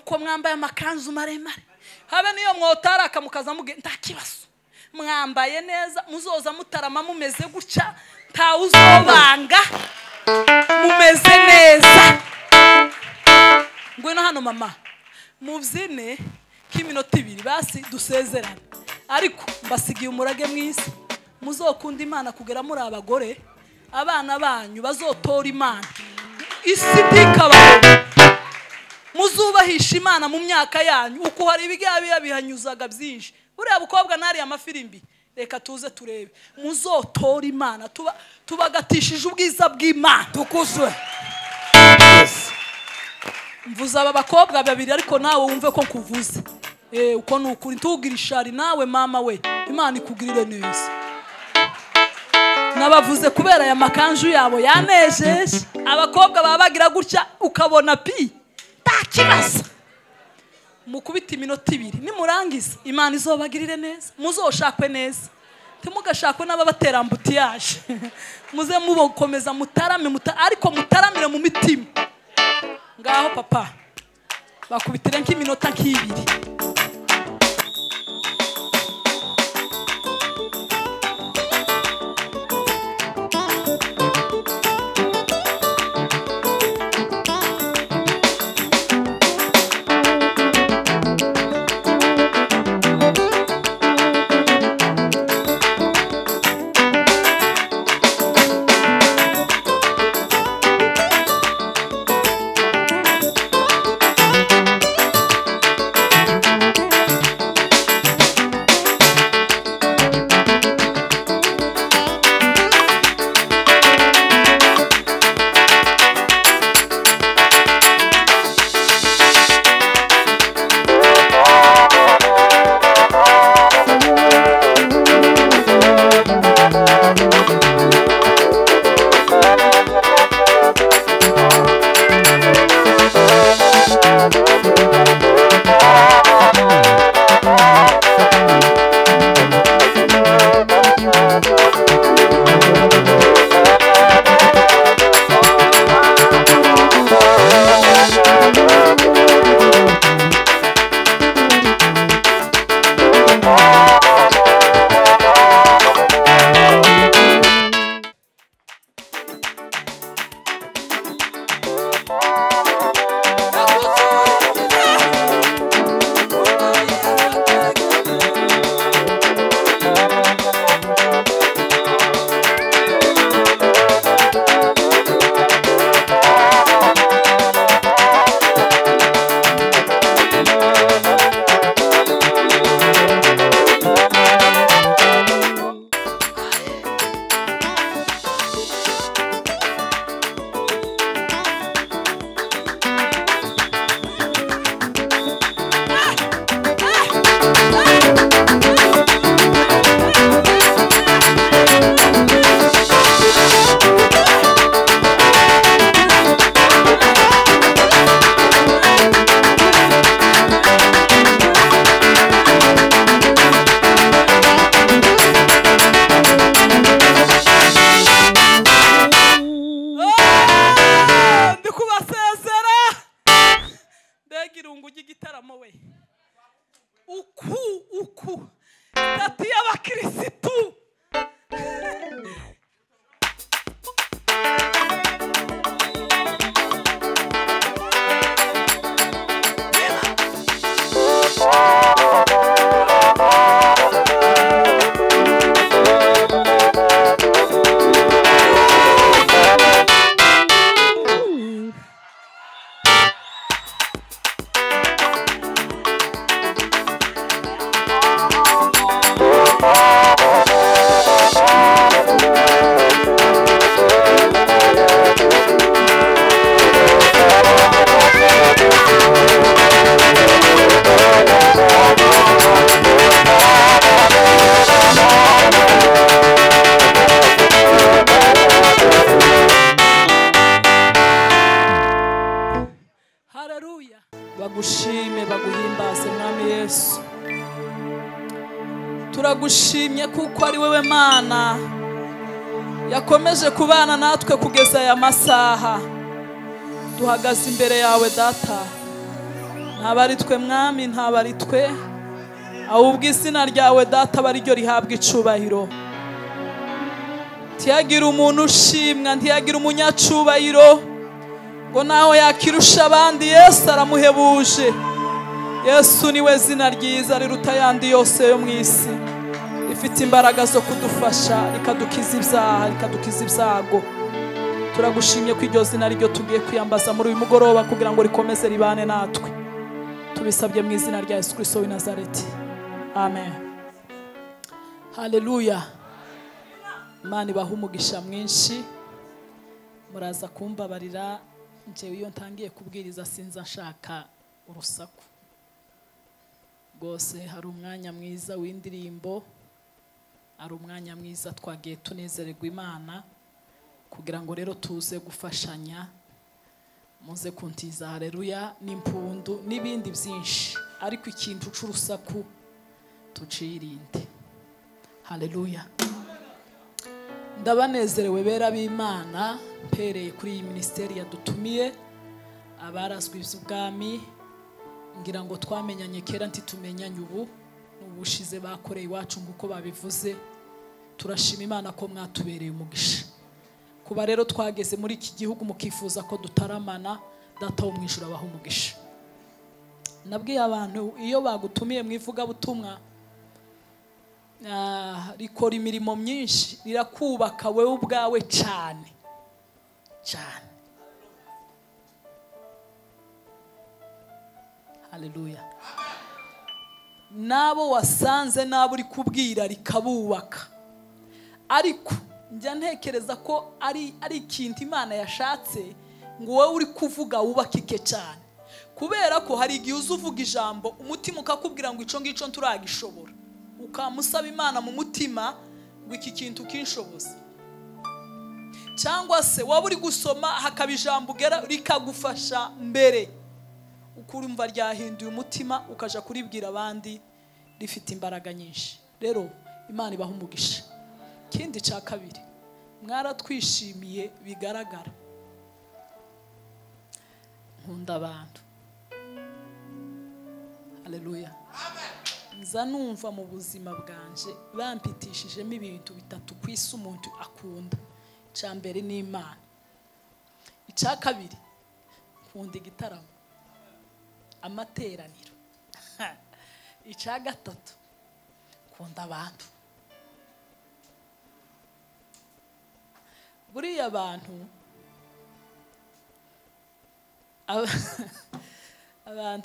uko mwambaye amakanzu maremare habe niyo mwotaraka mukaza muge nta kibazo mwambaye neza muzoza mutarama mumeze gutya nta uzobanga mumeze neza ngwino hano mama mubyine k'iminota 2 basi dusezerana ariko mbasigiye umurage mwisi muzokunda Imana kugera muri abagore abana banyu bazotora Imana isi ndikababo muzubahisha Imana mu myaka yanyu uko hari ibigabiya bihanyuzaga byinshi buriya bukobwa nari amafirimbi reka tuze turebe muzotora Imana tubagatishije ubwiza bw'Imana tukuzwe mvuza aba bakobwa babiri ariko nawe wumve ko kuvuze uko nukuri ntugira ishari nawe mama we Imana ikugirire neza nabavuze kubera ya makanju yabo yanejeje abakobwa babagira gutya ukabona pi takibaza mukubita iminota 2 nimurangiza Imana izobagirire neza muzoshakwe neza timugashakwe n'ababatera ambutiyaje muze mubokomeza mutarame ariko mutaramire mu mitima ngaho papa bakubitire nk'iminota 2 bagushime baguhimbaze mwami Yesu. Turagushimye kuko ari wewe Mana yakomeje kubana natwe kugeza aya masaha. Duhagaze imbere yawe Data ntabwo ari twe mwami, ntabwo ari twe, ahubwo izina ryawe data aba ariryo rihabwa icubahiro. Ntiyagira umuntu ushimwa, ntiyagira umunyacubahiro ngo naho yakirusha abandi. Yesu aramuhebuje. Yesu niwe zina ryiza riruta ayandi yose yo mu isi, rifite imbaraga zo kudufasha, rikadukiza ibyaha, rikadukiza ibyago. Turagushimye ko iryo zina ryo tugiye kwiyambaza muri uyu mugoroba kugira ngo rikomeze ribane natwe. Tubisabye mu izina rya Yesu Kristo w'i Nazareti, amen. Haleluya. Imana ibaha umugisha mwinshi. Muraza kumbabarira, njyewe iyo ntangiye kubwiriza sinza nshaka urusaku rwose. Hari umwanya mwiza w'indirimbo, hari umwanya mwiza twagiye tunezererwa Imana, kugira ngo rero tuze gufashanya, muze kuntiza haleluya n'impundu n'ibindi byinshi, ariko ikintu c'urusaku tucirinde. Haleluya. Ndabanezerewe bera b'Imana, mpereye kuri iyi ministeri yadutumiye, abarazwe iby'ubwami. Ngira ngo twamenyanye kera ntitumenyanye ubu, n'ubushize bakoreye iwacu nguko babivuze. Turashima Imana ko mwatubereye umugisha. Kuba rero twageze muri iki gihugu mukifuza ko dutaramana, data wo mwijuru abaha umugisha. Nabwiye abantu iyo bagutumiye mu ivugabutumwa, rikora imirimo myinshi, rirakubaka wewe ubwawe cyane cyane. Haleluya. Nabo wasanze nabo uri kubwira rikabubaka, ariko njya ntekereza ko ari ikintu Imana yashatse ngo wowe uri kuvuga wubakike cyane, kubera ko hari igihe uzuvuga ijambo umutima ukakubwira ngo ico ngico nturagishobora, ukamusaba Imana mu mutima ngo iki kintu kinshoboza. Cyangwa se waba uri gusoma hakaba ijambo ugera rikagufasha mbere, ukurumva ryahinduye umutima ukaja kuribwira abandi, rifite imbaraga nyinshi. Rero Imana ibaha umugisha. Kindi cya kabiri, mwaratwishimiye bigaragara. Nkunda abantu. Haleluya. Nza numva mu buzima bwanje bampitishijemo ibintu bitatu kwisi umuntu akunda. Icya mbere ni Imana, icya kabiri nkunda igitaramo, amateraniro, icya gatatu nkunda abantu. Buriya abantu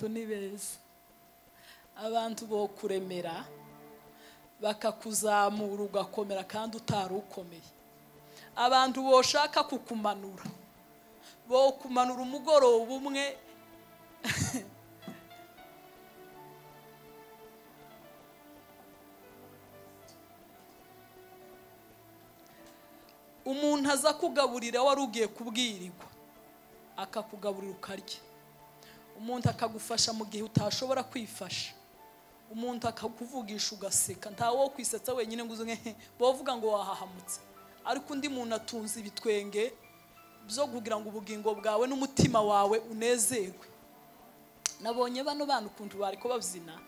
ni beza. Abantu bo kuremera bakakuzamura ugakomera kandi utari ukomeye. Abantu boshaka kukumanura, bo kumanura umugoroba umwe. Umuntu aza kugaburira wari ugiye kubwirirwa, akakugaburira ukarya. Umuntu akagufasha mu gihe utashobora kwifasha. Umuntu akakuvugisha ugaseka, ntawo kwisetsa wenyine ngo uzuge bovuga ngo wahahamutse. Ariko undi muntu atunze ibitwenge byo kugira ngo ubugingo bwawe n'umutima wawe unezerwe. Nabonye bano bantu kuntu bariko babyina,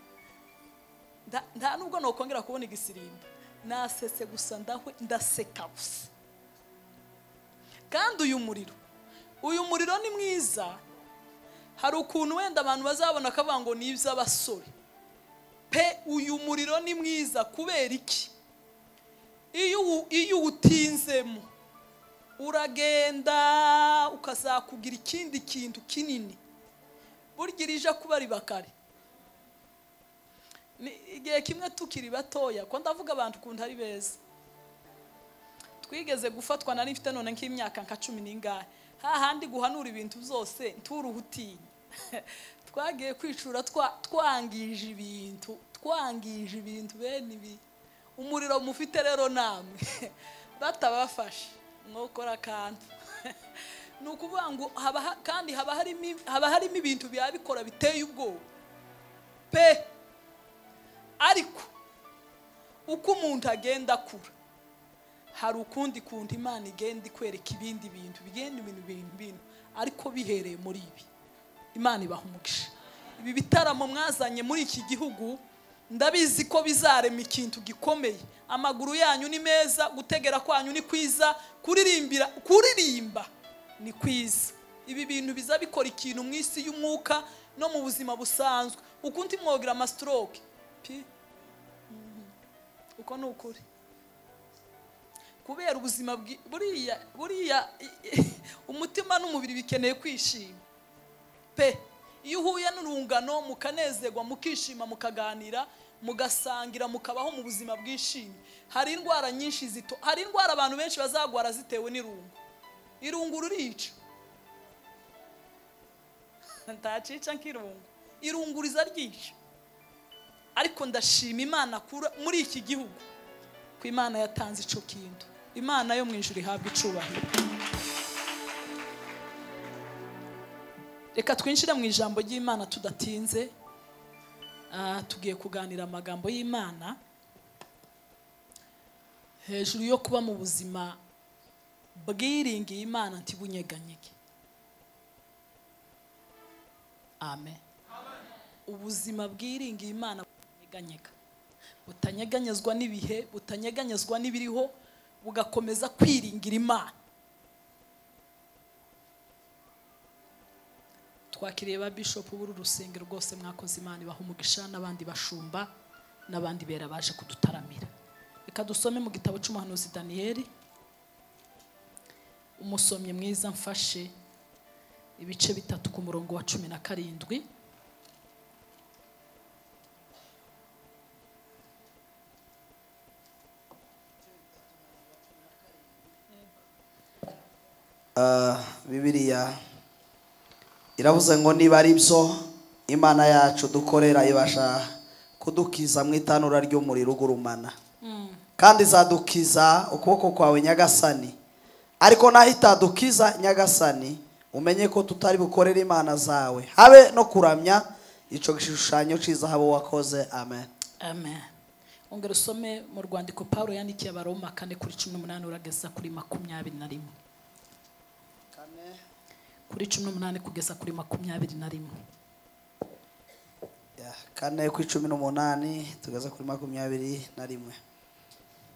nta nubwo nokongera kubona igisirimba, nasetse gusa ndaseka gusa. Kandi uyu muriro ni mwiza. Hari ukuntu wenda abantu bazabona akavuga ngo ni iby'abasore pe, uyu muriro ni mwiza. Kubera iki? Iyo utinzemo uragenda ukazakugira ikindi kintu kinini, burya rije kuba ribakare. Igihe kimwe tukiri batoya, ko ndavuga abantu kuntu ari beza, twigeze gufatwa nari mfite none nk'imyaka nka 10 n'ingahe, hahandi guhanura ibintu byose nturuhutinya. Twagiye kwicura twangije ibintu bene ibi. Umuriro mufite rero namwe batabafashe mwokora kandi nukuvuga ngo kandi haba harimo ibintu byabikora biteye ubwoba pe. Ariko uko umuntu agenda akura, hari ukundi kuntu Imana igenda ikwereka ibindi bintu, bigenda ibintu ariko bihereye muri ibi. Imana ibaha umugisha. ibi bitaramo mwazanye muri iki gihugu ndabizi ko bizarema ikintu gikomeye. Amaguru yanyu ni meza, gutegera kwanyu ni kwiza, kuririmba ni kwiza. Ibi bintu biza bikora ikintu mu isi y'umwuka no mu buzima busanzwe. Ukunti mwogira ama stroke uko ni ukuri, kubera ubuzima buriya umutima n'umubiri bikeneye kwishima pe. Iyo uhuye n'urungano mukanezerwa, mukishima, mukaganira, mugasangira, mukabaho mu buzima bwishimye. Hari indwara nyinshi hari indwara abantu benshi bazagwara zitewe n'irungu. Irungu rurica, ntacica nk'irungu, irungu riza ryica. Ariko ndashima Imana muri iki gihugu ko Imana yatanze ico kintu. Imana yo mu ijuru ihabwa icubahiro. Reka twinjire mu ijambo ry'Imana tudatinze. Tugiye kuganira amagambo y'Imana hejuru yo kuba mu buzima bwiringiye Imana ntibunyeganyege. Amen. Ubuzima bwiringiye Imana bunyeganyega, butanyeganyezwa n'ibihe, butanyeganyezwa n'ibiriho, bugakomeza kwiringira Imana. Twakiriye ba bishop b'uru rusengero rwose, mwakoze Imana ibaha umugisha, n'abandi bashumba n'abandi bera baje kudutaramira. Reka dusome mu gitabo cy'umuhanuzi Daniyeli. Umusomye mwiza mfashe ibice 3 ku murongo wa 17. Bibiliya iravuze ngo niba ari byo Imana yacu dukorera ibasha kudukiza mu itanura ry'umuriro ugurumana, kandi izadukiza ukuboko kwawe Nyagasani. Ariko naho itadukiza Nyagasani, umenye ko tutari bukorera Imana zawe habe no kuramya ico gishushanyo cy'izahabu wakoze. Amen. Amen. Ongera usome mu rwandiko Paulo yandikiye Abaroma 4:18 urageza kuri 21. Kuri 18 kugeza kuri 21. 4:18 tugeza kuri 21.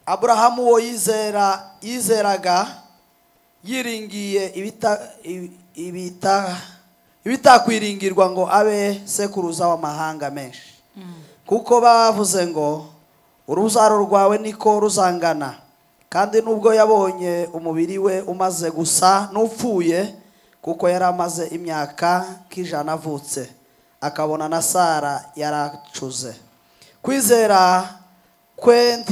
Abrahamu wo yizeraga yiringiye ibitakwiringirwa ngo abe sekuruza w'amahanga menshi. Kuko bavuze ngo uruzaro rwawe niko ruzangana, kandi nubwo yabonye umubiri we umaze gusa n'upfuye, kuko yari amaze imyaka k'ijana avutse, akabona na Sara yaracuze. Kwizera kwe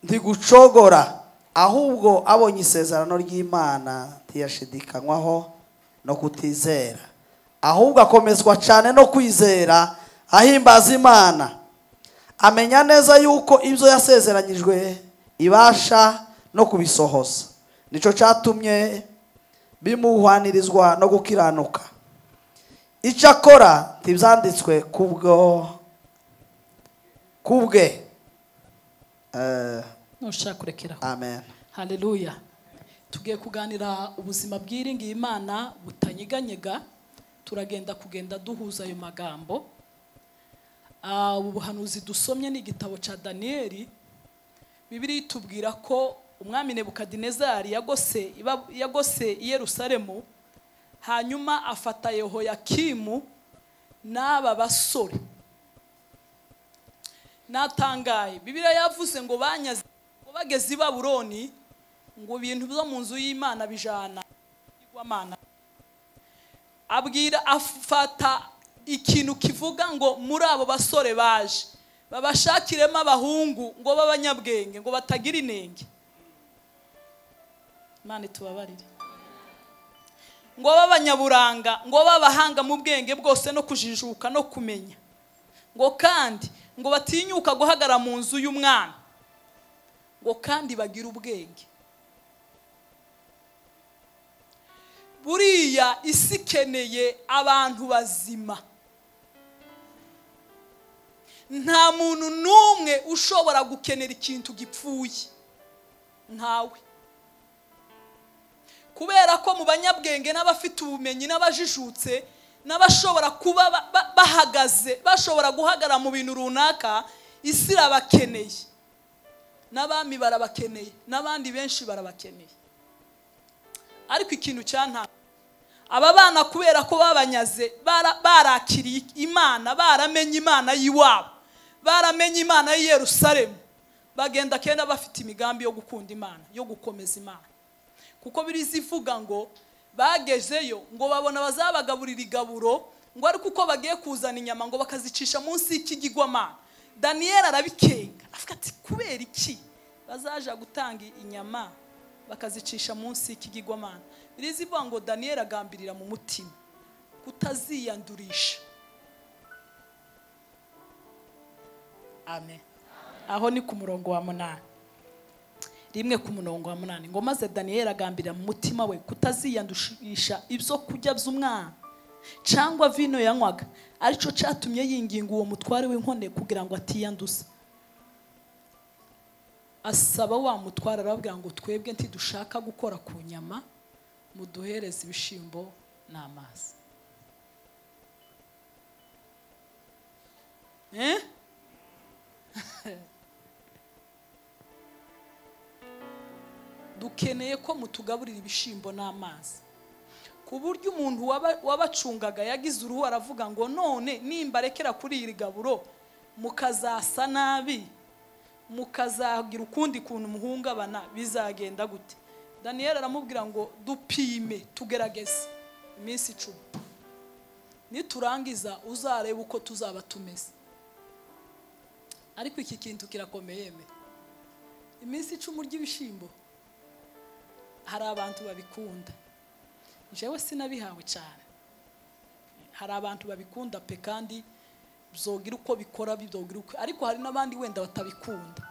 ntigucogora, ahubwo abonye isezerano ry'Imana ntiyashidikanywaho no kutizera, ahubwo akomezwa cyane no kwizera, ahimbaza Imana, amenya neza yuko ibyo yasezeranyijwe ibasha no kubisohoza. Nico cyatumye bimuhwanirizwa no gukiranuka. Icyo akora ntibyanditswe kubwe. Nushaka kurekera. Amen. Haleluya. Tugiye kuganira ubuzima bwiringiye Imana butanyeganyega. Turagenda duhuza ayo magambo. Ubuhanuzi dusomye ni igitabo ca Daniyeli. Bibiliya itubwira ko umwami Nebukadinezari yagose i Yerusalemu, hanyuma afata Yehoyakimu n'aba basore. Natangaye, Bibiliya yavuze ngo banyaze, ngo bageze i Babuloni, ngo ibintu byo mu nzu y'Imana bijana igwamana. Afata ikintu kivuga ngo muri abo basore baje babashakiremo abahungu ngo b'abanyabwenge, ngo batagira inenge. Imana tubabarire. Ngo b'abanyaburanga, ngo b'abahanga mu bwenge bwose no kujijuka no kumenya, ngo kandi ngo batinyuka guhagara mu nzu y'umwami, ngo kandi bagira ubwenge. Buriya isi ikeneye abantu bazima. Nta muntu n'umwe ushobora gukenera ikintu gipfuye, ntawe. Kubera ko mu banyabwenge n'abafite ubumenyi n'abajijutse n'abashobora kuba bahagaze bashobora guhagarara mu bintu runaka isi irabakeneye, n'abami barabakeneye, n'abandi benshi barabakeneye. Ariko ikintu cyantanga, aba bana kubera ko babanyaze barakiriye Imana, baramenye Imana y'iwabo, baramenye Imana y'i Yerusalemu, bagenda kenda bafite imigambi yo gukunda Imana, yo gukomeza Imana. Kuko birizivuga ngo bagezeyo ngo babona bazabagaburira igaburo, ngo ariko uko bagiye kuzana inyama ngo bakazicisha munsi y'ikigirwamana. Daniyeli arabikenga, avuga ati kubera iki bazaja gutanga inyama bakazicisha munsi y'ikigirwamana? Birizivuga ngo Daniyeli agambirira mu mutima kutaziyandurisha. Amen. Aho ni ku murongo wa 8. Rimwe ku murongo wa 8 ngo maze Daniyeli agambirira mu mutima we kutaziyandushisha ibyo kurya by'umwana cyangwa vino yanywaga, arico cyatumye yinginga uwo mutware w'inkone kugira ngo atiyanduza. Asaba wa mutware arabwira ngo twebwe ntidushaka gukora ku nyama, muduhereze ibishimbo n'amazi. Dukeneye ko mutugaburira ibishimbo n'amazi. Ku buryo umuntu wabacungaga yagize uruhu aravuga ngo none nimbarekera kuri iri gaburo mukazasa nabi, mukazagira ukundi kuntu muhungabana, bizagenda gute? Daniyeli aramubwira ngo dupime tugerageze iminsi 10, niturangiza uzareba uko tuzaba tumeze. Ariko iki kintu kirakomeye me, iminsi 10 ry'ibishimbo hari abantu babikunda, jewe sinabihawe cyane. Hari abantu babikunda pe kandi byogira uko bikora bibyogira uko, ariko hari n'abandi wenda batabikunda.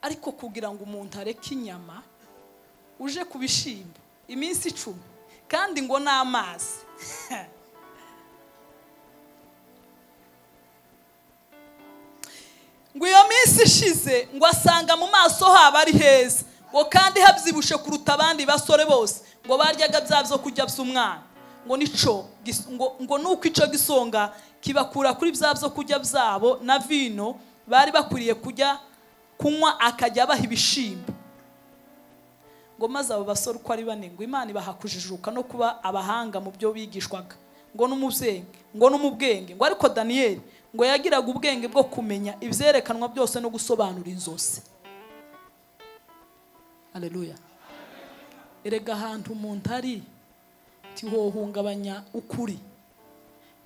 Ariko kugira ngo umuntu areke inyama uje kubishimba iminsi 10 kandi ngo n'amazi ngo iyo minsi ishize ngo asanga mu maso haba ari heza, ngo kandi habyibushe kuruta abandi basore bose, ngo baryaga byabyo kujya by'umwana, ngo nico ngo nuko ico gisonga kibakura kuri byabyo kujya byabo na vino bari bakwiriye kujya kunywa, akajya abaha ibishimbo. Ngo maze abo basore uko ari 4 ngo Imana ibahakujijuka no kuba abahanga mu byo bigishwaga, ngo n'umubwenge, ngo n'umubwenge. Ngo ariko Daniyeli ngo yagiraga ubwenge bwo kumenya ibyerekanwa byose no gusobanura inzozi. Haleluya. Erega ahantu umuntu ari ntihohungabanya ukuri,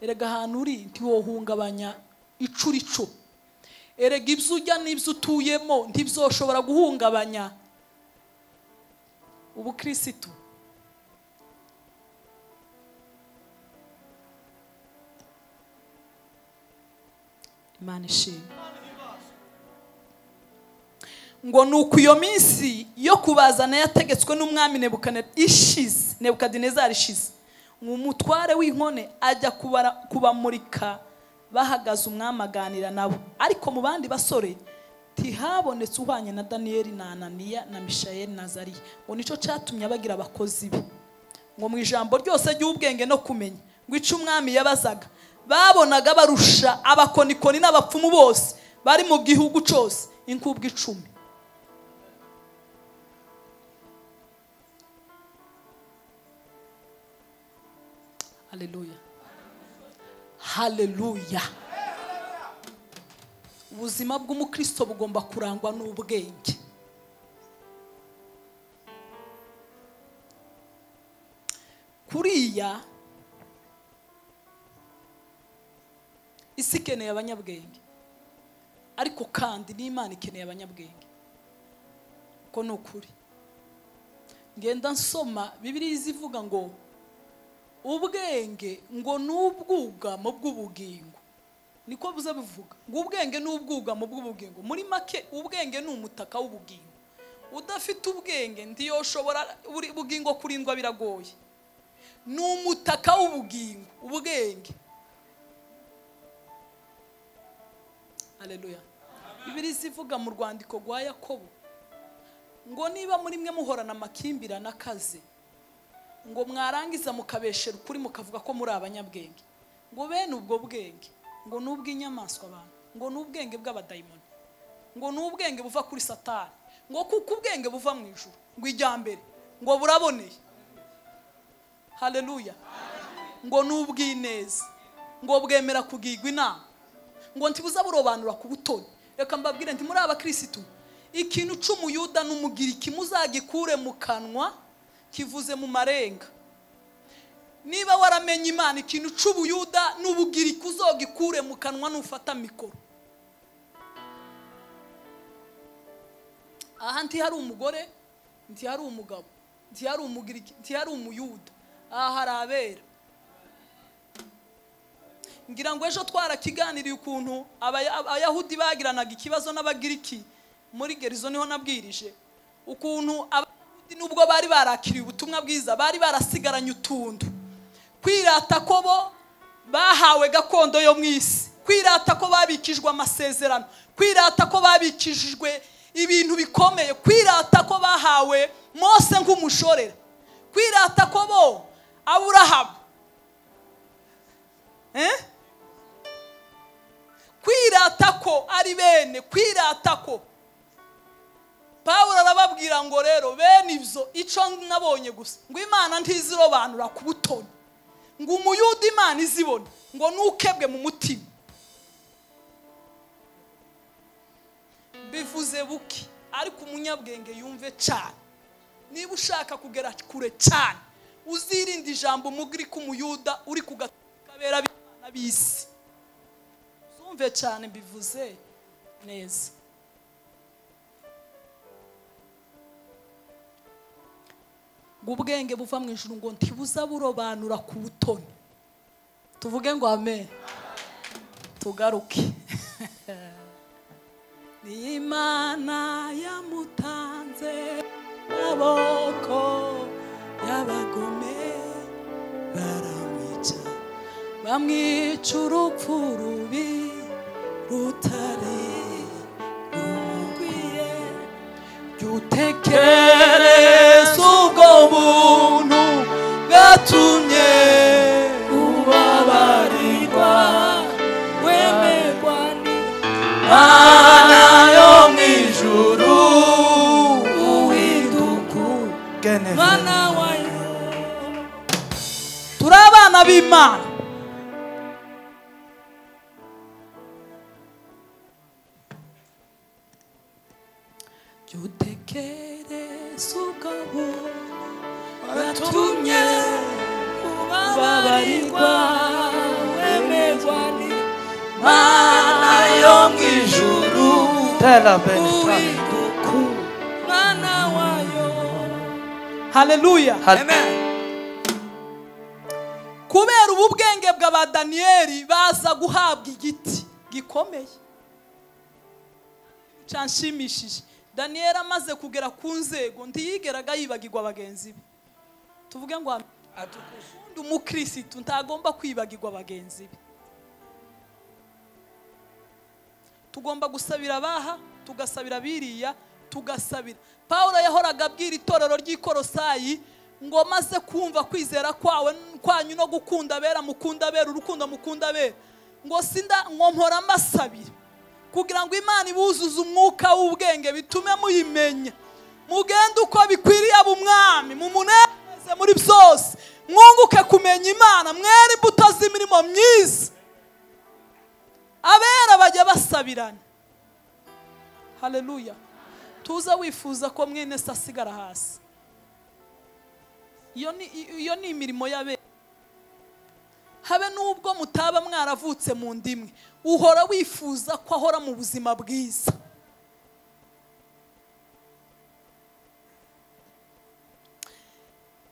erega ahantu uri ntihohungabanya icurico, erega ibyo ujya n'ibyo utuyemo ntibyoshobora guhungabanya ubukristo. Imana ishimwe. Ngo nuko iyo minsi yo kubazana yategetswe n'umwami Nebukadinezari ishize, umutware w'inkone ajya kubamurika bahagaze umwami aganira nabo. Ariko mu bandi basore tihabonetse uhwanye na Daniyeli na Ananiya na Mishayeli na Azariya, ngo nico cyatumye abagira abakozi be. Ngo mu ijambo ryose ry'ubwenge no kumenya, ngo ico umwami yabazaga babonaga barusha abakonikoni n'abapfumu bose bari mu gihugu cyose inkubwe 10. Haleluya. Haleluya. Ubuzima bw'umukristo bugomba kurangwa n'ubwenge. Kuriya isi ikeneye abanyabwenge, ariko kandi n'Imana ikeneye abanyabwenge. Ko ni ukuri. Ngenda nsoma Bibiliya izivuga ngo ubwenge ngo n'ubwugamo bw'ubugingo, niko buze bivuga ngo ubwenge n'ubwugamo bw'ubugingo. Muri make ubwenge ni umutaka w'ubugingo. Udafite ubwenge ndiyoshobora ubugingo kurindwa biragoye. Ni umutaka w'ubugingo ubwenge. Haleluya. Bibiliya izivuga mu rwandiko rwa Yakobo ngo niba muri mwe muhorana amakimbirane akaze, ngo mwarangiza mukabeshera ukuri mukavuga ko muri abanyabwenge, ngo bene ubwo bwenge ngo n'ubw'inyamaswa abantu, ngo n'ubwenge bw'abadayimoni, ngo n'ubwenge buva kuri Satani, ngo kuko ubwenge buva mu ijuru, ngo ijyambere ngo buraboneye. Haleluya. Ngo n'ubw'ineza, ngo bwemera kugirwa inama, ngo ntibuza burobanura ku butoni. Reka mbabwire nti muri abakristo ikintu c'umuyuda n'umugiriki muzagikure mu kanwa kivuze mu marenga. Niba waramenye Imana ikintu c'ubuyuda n'ubugiriki uzogikure mu kanwa nufata mikoro. Aha nti hari umugore, nti hari umugabo, nti hari umugiriki, nti hari umuyuda, aha harabera. Ngira ngo ejo twarakiganiriye ukuntu abayahudi bagiranaga ikibazo n'abagiriki muri Gerizo, niho nabwirije ukuntu abayahudi nubwo bari barakiriye ubutumwa bwiza bari barasigaranye utuntu, kwirata ko bo bahawe gakondo yo mwisi, kwirata ko babikijwe amasezerano, kwirata ko babikijijwe ibintu bikomeye, kwirata ko bahawe Mose nk'umushorera, kwirata ko bo Aburahamu kwirata ko ari bene, kwirata ko. Pawulo arababwira ngo rero bene ibyo ico nabonye gusa ngo Imana ntizirobanura ku butoni, ngo umuyuda Imana izibona ngo nukebwe mu mutima. Bivuze buki ariko umunyabwenge yumve cyane. Niba ushaka kugera kure cyane uzirinde ijambo mugiri ku muyuda uri kugatabera b'Imana bisi. Zumve cyane bivuze neza. Ngo ubwenge buva mu ijuru ngo ntibuza burobanura ku butoni. Tuvuge ngo amen. Tugaruke. Ni Imana yamutanze maboko y'abagome, baramwica bamwica urupfu rubi rutari rumugwiye. Jutekereza ubwo buntu bwatumye ubabarirwa, wemerwa n'Imana yo mw'ijuru, uhinduka umwana wayo. Turi abana b'Imana. Jutekereza ubwo buntu bwatumye ubabarirwa, wemerwa n'Imana yo mw'ijuru, uhinduka umwana wayo. Haleluya. Amen. Kubera ubu bwenge bwa Daniyeli baza guhabwa igiti gikomeye canshimishije. Daniyeli amaze kugera ku nzego ntiyigeraga yibagirwa bagenzi be. Tuvuge ngo atukundi umukristo ntagomba kwibagirwa bagenzi be. Tugomba gusabira abaha, tugasabira biriya, tugasabira. Pawulo yahoraga abwira itorero ry'Ikolosayi ngo maze kumva kwizera kwawe kwanyu no gukunda abera, mukunda abera, urukundo mukunda abera, ngo sinda ngo mpora amasabira kugira ngo Imana ibuzuze umwuka w'ubwenge bitume muyimenya, mugende uko bikwiriye ab'umwami, mumuneze muri byose, mwunguke kumenya Imana, mwere imbuto z'imirimo myiza. Abera bajya basabirana. Haleluya. Tuza wifuza ko mwene se asigara hasi. Iyo ni imirimo y'abera. Habe nubwo mutaba mwaravutse mu ndimwe, uhora wifuza ko ahora mu buzima bwiza.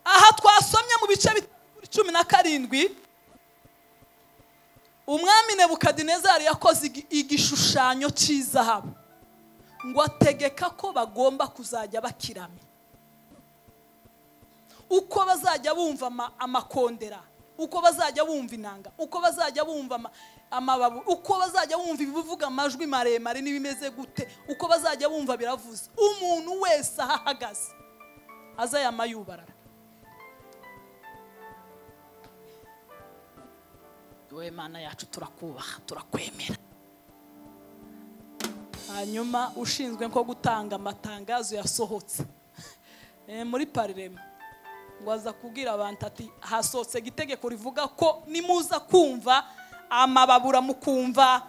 Aha twasomye mu bice 17 umwami Nebukadinezari yakoze igishushanyo cy'izahabu ngo ategeka ko bagomba kuzajya bakiramya, uko bazajya bumva amakondera, uko bazajya bumva inanga, uko bazajya bumva amababu, uko bazajya bumva ibivuga amajwi maremare n'ibimeze gute, uko bazajya bumva biravuze. Umuntu wese ahagaze aza yamayubarara. we Mana yacu turakubaha turakwemera. Hanyuma ushinzwe nko gutanga amatangazo yasohotse muri parlement ngo aza kubwira abantu ati hasohotse itegeko rivuga ko nimuza kumva amababura mukumva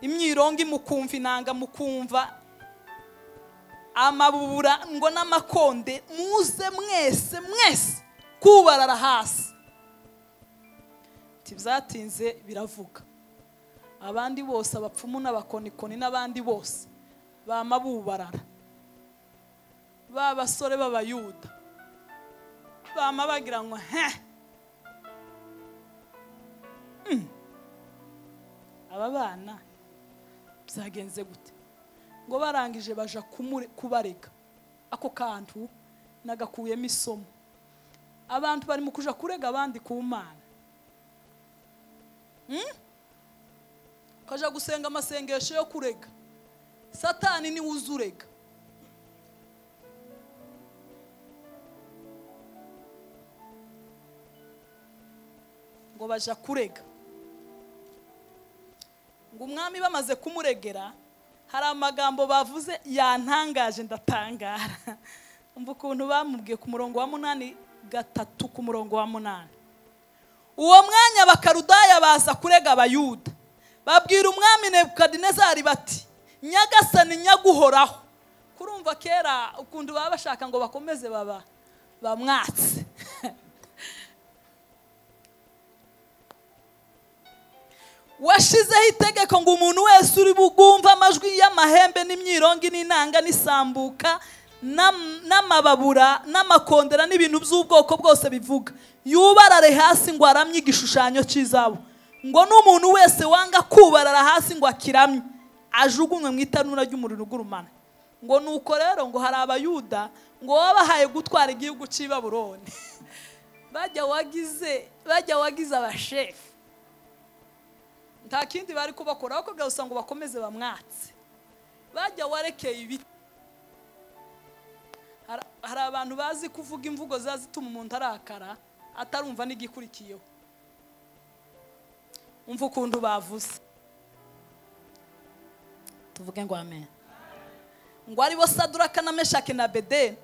imyirongi mukumva inanga mukumva amabubura ngo n'amakonde muze mwese kubarara hasi. Tibyatinze biravuga abandi bose abapfumu n'abakonikoni n'abandi bose bamabubarara basore b'abayuda bagira ngo aba bana byagenze gute ngo barangije baja kubarega ako kantu nagakuyemo isomo. Abantu bari mu kuja kurega abandi ku Mana, kaja gusenga amasengesho yo kurega. Satani ni uzurega. Ngo baja kurega, ngo umwami bamaze kumuregera hari amagambo bavuze yantangaje ndatangara. Umva ukuntu bamubwiye ku murongo wa 8:3 ku murongo wa 8. Uwo mwanya Abakarudaya baza kurega Abayuda, babwira umwami Nebukadinezari bati nyagasani nyaguhoraho. Kurumva kera ukuntu baba bashaka ngo bakomeze bamwatse. Washizeho itegeko ngo umuntu wese uri bugumva amajwi y'amahembe n'imyirongi n'inanga n'isambuka n'amababura n'amakondera n'ibintu by'ubwoko bwose bivuga yubarare hasi ngo aramye igishushanyo cy'izabo. Ngo n'umuntu wese wanga kubarara hasi ngo akiramye ajugunywe mu itanura ry'umuriro ugurumana. Ngo nuko rero ngo hari Abayuda ngo wabahaye gutwara igihugu cy'i Babuloni. Bajya wagize abashefu, nta kindi bari kubakora ahubwo gusa ngo bakomeze bamwatse. Bajya warekeye ibiti. Hari abantu bazi kuvuga imvugo zazituma umuntu arakara atarumva n'igikurikiyeho. Umva ukuntu bavuze, tuvuge ngo amen. Ngo ari bo Saduraka na Meshaki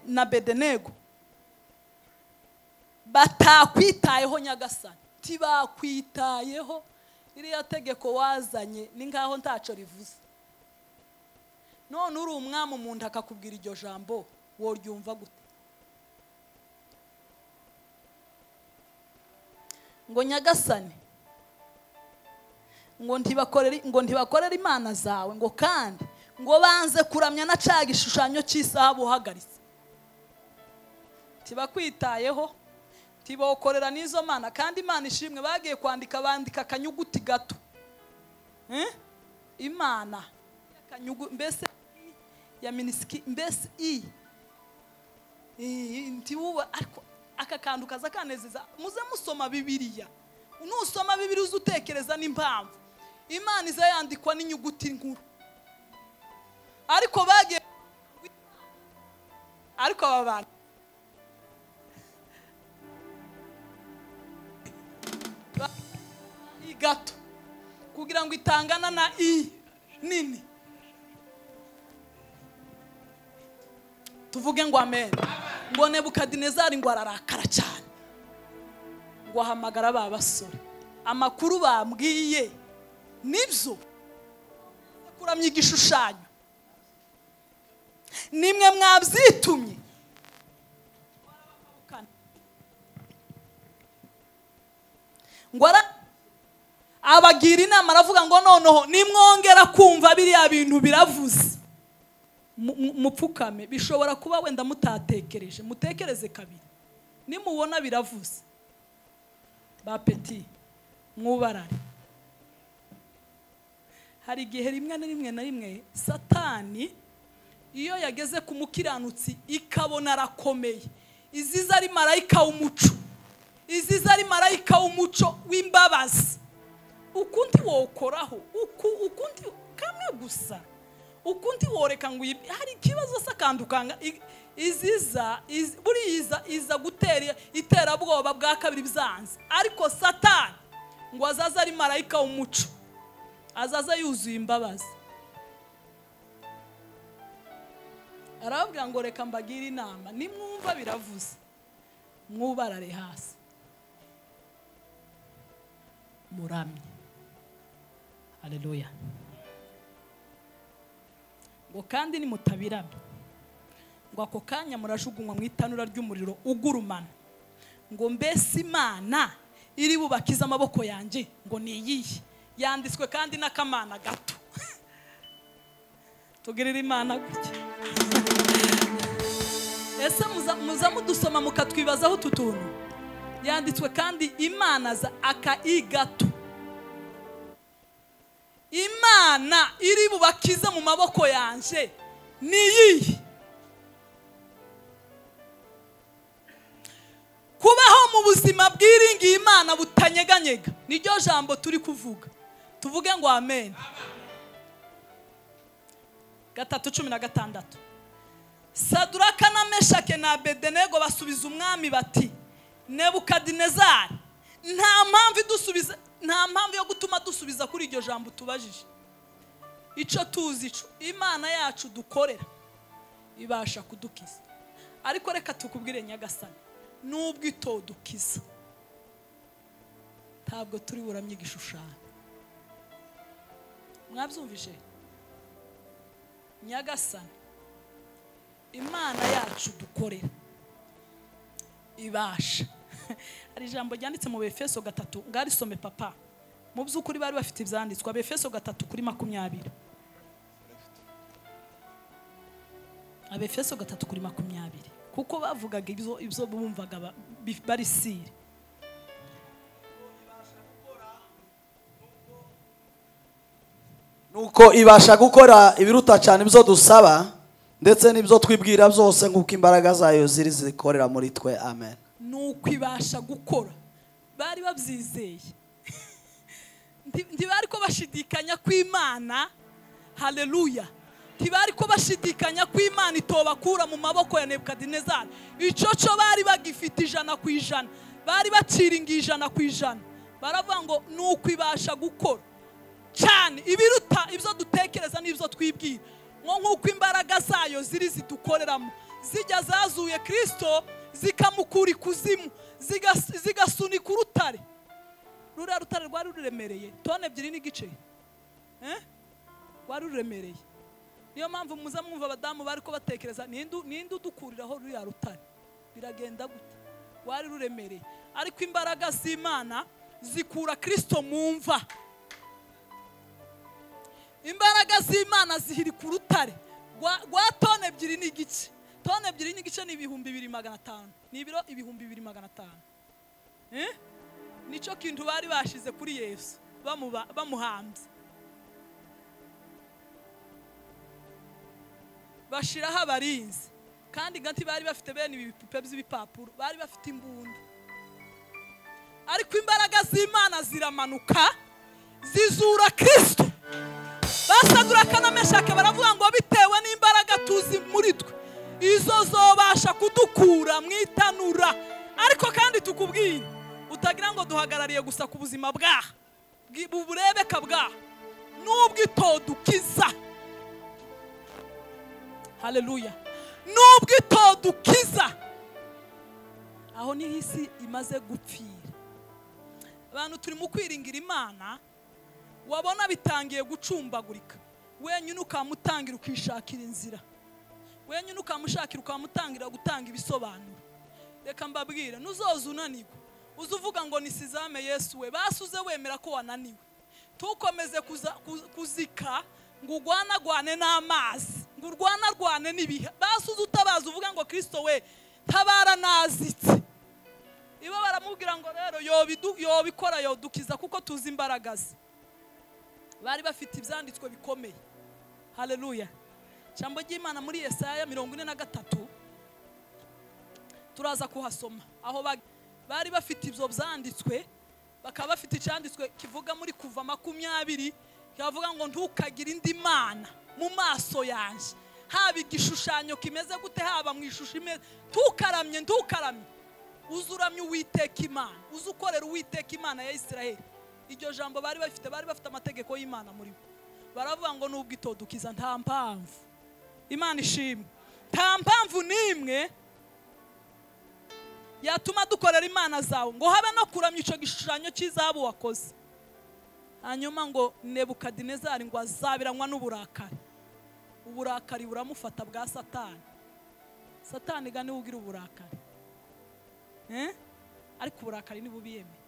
na Bedenego batakwitayeho nyagasani. Tibakwitayeho. Iriya tegeko wazanye ni ngaho ntaco rivuze. None uri umwami umuntu akakubwira iryo jambo woryumva gute? Ngo nyagasani ngo ntibakorera imana zawe, ngo kandi ngo banze kuramya na ca gishushanyo cy'isahabu uhagaritse. Tibakwitayeho, tibokorera n'izo mana, kandi Imana ishimwe bagiye bandika akanyuguti gato. Imana akanyugu mbese ya minisiki mbese ntibuba ariko akakandu kaza kanezeza. Muze musoma Bibiliya, nusoma Bibiliya uzutekereza n'impamvu Imana iza yandikwa n'inyuguti nkuru. Ariko bagiye ariko abana gato kugira ngo itangana na nini. Tuvuge ngo amen. Ngo Nebukadinezari ngo ararakara cyane, ngo ahamagara ba basore. Amakuru bambwiye nibyo kuramya igishushanyo nimwe mwabyitumye. Ngo abagira inama aravuga ngo noneho nimwongera kumva biriya bintu biravuze mupfukame. Bishobora kuba wenda mutatekereje, mutekereze kabiri. Nimubona biravuze ba peti mwubarare. Hari igihe rimwe na rimwe Satani iyo yageze ku mukiranutsi ikabona arakomeye, iziza ari marayika w'umuco, iziza ari marayika w'umuco w'imbabazi, ukundi wokoraho ukundi kamwe gusa, ukundi woreka ngo hari kibazo sakandukanga iziza buri iza gutera iterabwoba bwa kabiri byanze. Ariko Satani ngo azaze ari marayika w'umuco, azaze yuzuye imbabazi. Arababwira ngo reka mbagire inama, nimwumva biravuze mwubarare hasi muramye. Haleluya. Ngo kandi nimutabiramye ngo ako kanya murajugunywa mu itanura ry'umuriro ugurumana. Ngo mbese Imana iri bubakiza amaboko yanjye ngo ni iyihe? Yanditswe kandi n'akamana gato. Tugirira Imana gutya. Ese muza mudusoma mukatwibazaho tutuntu. Yanditswe kandi Imana za aka-i gato. Imana iri bubakiza mu maboko yanjye ni iyihe? Kubaho mu buzima bwiringiye Imana butanyeganyega niryo jambo turi kuvuga. Tuvuge ngo amen. 3:16 Saduraka na Meshake na Abedenego basubiza umwami bati, Nebukadinezari, nta mpamvu yo gutuma dusubiza kuri iryo jambo tubajije. Ico tuzi ico Imana yacu dukorera ibasha kudukiza. Ariko reka tukubwire Nyagasani, nubwo itodukiza ntabwo turi buramye igishushanyo. Mwabyumvise? Nyagasani, Imana yacu dukorera ibasha. Ari jambo ryanditse mu Efeso 3, ngarisome papa. Mu byukuri bari bafite ibyanditswe. Efeso 3:20. Efeso 3:20. Kuko bavugaga ibyo bumvaga bari sire. Nuko ibasha gukora ibiruta cyane ibyo dusaba ndetse n'ibyo twibwira byose nk'uko imbaraga zayo ziri zikorera muri twe. Amen. Nuko ibasha gukora. Bari babyizeye. Ntibari ko bashidikanya ku Imana. Haleluya. Ntibari ko bashidikanya ku Imana itobakura mu maboko ya Nebukadinezari. Icoco bari bagifite 100%. Bari baciringiye 100%. Baravuga ngo nuko ibasha gukora cyane ibiruta ibyo dutekereza n'ibyo twibwira. Nk'uko imbaraga zayo ziri zidukoreramo. Zijya zazuye Kristo zikamukura ikuzimu, zigasunika urutare. Ruriya rutare rwari ruremereye tone 2 n'igice. Rwari ruremereye. Niyo mpamvu muza mwumva abadamu bari ko batekereza ninde udukuriraho ruriya rutare. Biragenda gute? Rwari ruremereye. Ariko imbaraga z'Imana zikura Kristo mumva. Imbaraga z'Imana zihiri ku rutare rwa tone 2 n'igice. Tone 2 n'igice ni 2500. Ni ibiro 2500. Nico kintu bari bashize kuri Yesu bamuhambye. Bashiraho abarinzi. Kandi ganti bari bafite bene ibipupe by'ibipapuro. Bari bafite imbunda. Ariko imbaraga z'Imana ziramanuka zizura Kristo. Basaduraka na Meshake baravuga ngo bitewe n'imbaraga tuzi muri twe izo zobasha kudukura mu itanura. Ariko kandi tukubwire utagira ngo duhagarariye gusa ku buzima bwaha buburebeka bwaha nubwo itodukiza. Haleluya. Nubwo itodukiza aho ni isi imaze gupfira. Abantu turi mu kwiringira Imana wabona bitangiye gucumbagurika. Wenyine ukamutangira ukishakira inzira. Wenyine ukamushakira ukamutangira gutanga ibisobanuro. Reka mbabwire nuzoza unanirwa uzuvuga ngo nisizame Yesu we basuze wemera ko wananiwe. Tukomeze kuzika ngo urwanagwane n'amazi ngo urwanarwane n'ibihe. Basuze utabaza uvuga ngo Kristo we tabara nazitse. Ibo baramubwira ngo rero yobikora yodukiza kuko tuzi imbaraga ze. Bari bafite ibyanditswe bikomeye. Haleluya. Jambo ry'Imana muri Yesaya 43 turaza kuhasoma. Aho bari bafite ibyo byanditswe bakaba bafite icyanditswe kivuga muri Kuva 20 kivuga ngo ntukagire indi mana mu maso yanje. Haba igishushanyo kimeze gute haba mu ishusho imeze. Ntukaramye uzuramye Uwiteka Imana. Uzukorera Uwiteka Imana ya Isiraheli. iryo jambo bari bafite amategeko y'Imana muri bo. Baravuga ngo nubwo itodukiza nta mpamvu. Imana ishimwe. Nta mpamvu nimwe yatuma dukorera Imana zawe ngo habe no kuramya ico gishushanyo cy'izahabu wakoze. Hanyuma ngo Nebukadinezari ngo azabiranywa n'uburakari. Uburakari buramufata bwa Satani. Satani gani ugira uburakari. Ariko uburakari ni bubiyeme.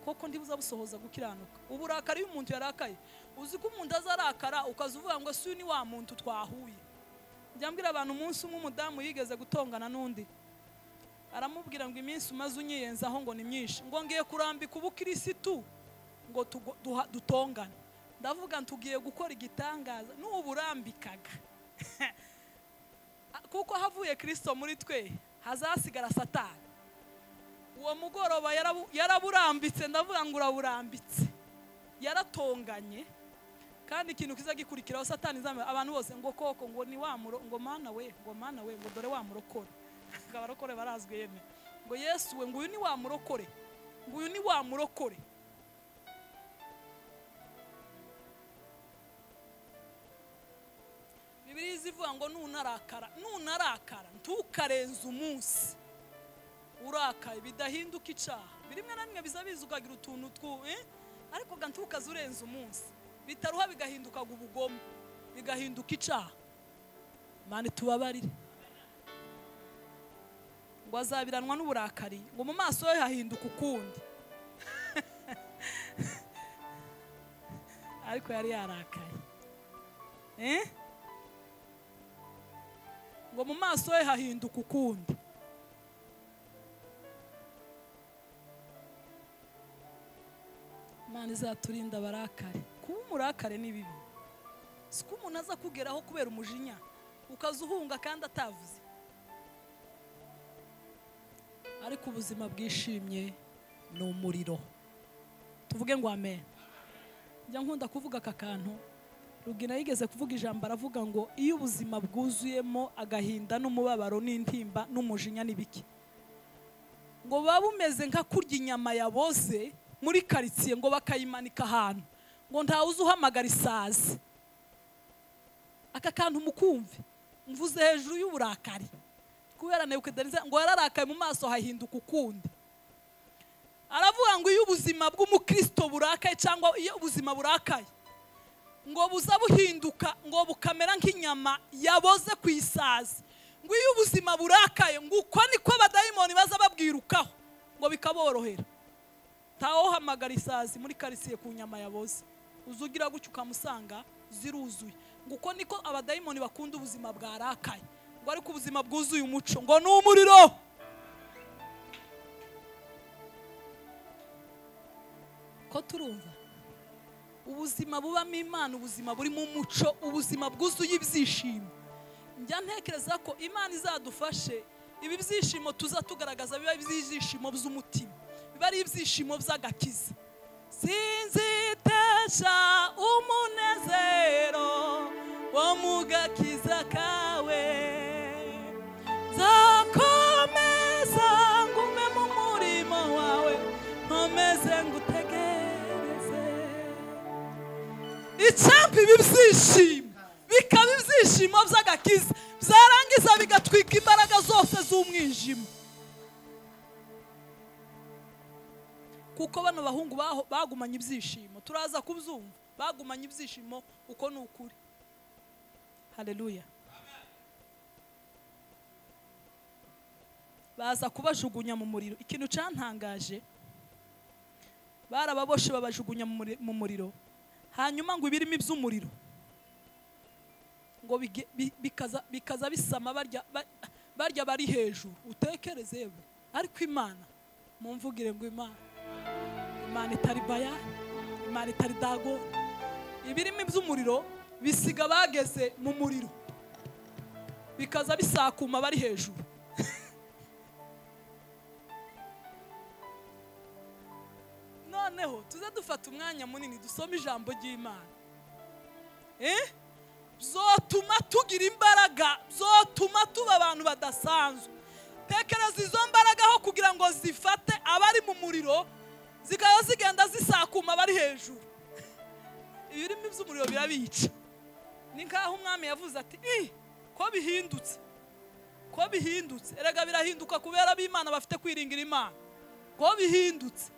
Koko ndibuza busohoza gukiranuka. Uburakari y'umuntu yarakaye. Uzi ko umuntu azarakara ukazuvuga ngo si ni wa muntu twahuye. Njyambira abantu umunsi umwe umudamu yigeze gutongana n'undi. Aramubwira ngo iminsi umaze unyiyenzaho ngo ni myinshi. Ngo ngiye kurambika ubukirisitu ngo dutongane. Ndavuga ntugiye gukora igitangaza n'uburambikaga. Kuko havuye Kristo muri twe hazasigara Satani. Uwo mugoroba yaraburambitse, ndavuga ngo uraburambitse. Yaratonganye kandi ikintu kiza gikurikiraho Satani zamwe abantu bose ngo koko ngo ni wamuro ngo mana we ngo dore wamurokore. Abarokore barazwe yeme ngo Yesu we ngo uyu ni wamurokore, ngo uyu ni wamurokore. Bibiliya ivuga ngo nunarakara ntukarenza umunsi urakaye bidahinduka icaha. Birimwe na rimwe bizabiza ukagira utuntu ariko gantukaza urenza umunsi bitaruha bigahinduka ubugome bigahinduka icaha. Imana tubabarire. Ngo azabiranwa n'uburakari ngo mu maso ye hahinduka ukundi. Ariko yari yarakaye. Ngo mu maso ye hahinduka ukundi. Imana izaturinda barakare. Kuba umurakare ni bibi. Siko umuntu aza kugeraho kubera umujinya ukazuhunga kandi atavuze. Ariko ubuzima bwishimye ni umuriro. Tuvuge ngo amen. Njya nkunda kuvuga aka kantu. Rugina yigeze kuvuga ijambo aravuga ngo iyo ubuzima bwuzuyemo agahinda n'umubabaro n'intimba n'umujinya n'ibiki. Ngo babumeze nka kurya inyama yaboze muri karitsiye ngo bakayimanika ahantu ngo ntawe uzuhamagara isazi. Aka kantu mukumve mvuze hejuru y'uburakari kubera Nebukadinezari ngo yararakaye mu maso hahinduka ukundi. Aravuga ngo iyo ubuzima bw'umukristo burakaye cyangwa iyo ubuzima burakaye ngo buza buhinduka ngo bukamera nk'inyama yaboze ku isazi. Ngo iyo ubuzima burakaye ngo uko niko abadayimoni baza babwirukaho ngo bikaborohera. Taho hamagara isazi muri karisiye ku nyama yaboze uzugira gucyo ukamusanga ziruzuye. Ngo uko niko abadayimoni bakunda ubuzima bwarakaye. Ngo ariko ubuzima bwuzuye umuco ngo ni umuriro. Ko turumva ubuzima bubamo Imana, ubuzima burimo umuco, ubuzima bwuzuye ibyishimo. Njya ntekereza ko Imana izadufashe ibi byishimo tuza tugaragaza biba ibyishimo by'umutima, biba ari ibyishimo by'agakiza. Sinzitesha umunezero wo mu gakiza kawe, zakomeza ngume mu murimo wawe, nkomeze ngutegereze. Icyampa ibi byishimo bikaba ibyishimo by'agakiza, byarangiza bigatwika imbaraga zose z'umwijima. Kuko bano bahungu bagumanye ibyishimo, turaza kubyumva, bagumanye ibyishimo uko ni ukuri. Haleluya. Baza kubajugunya mu muriro. Ikintu cyantangaje, barababoshe babajugunya mu muriro, hanyuma ngo ibirimo iby'umuriro ngo bikaza bisama barya bari hejuru. Utekereze yewe, ariko Imana mumvugire ngo Imana itari baya, Imana itari dago. Ibirimo iby'umuriro bisiga bageze mu muriro, bikaza bisakuma bari hejuru. Noneho tuze dufata umwanya munini dusome ijambo ry'Imana. Zotuma tugira imbaraga, zotuma tuba abantu badasanzwe. Tekereza izo mbaraga aho kugira ngo zifate abari mu muriro, zikaba zigenda zisakuma bari hejuru. Ibirimi by'umuriro birabica. Ni nkaho umwami yavuze ati ko bihindutse, ko bihindutse. Erega birahinduka kubera ab'Imana bafite kwiringira Imana. Ko bihindutse.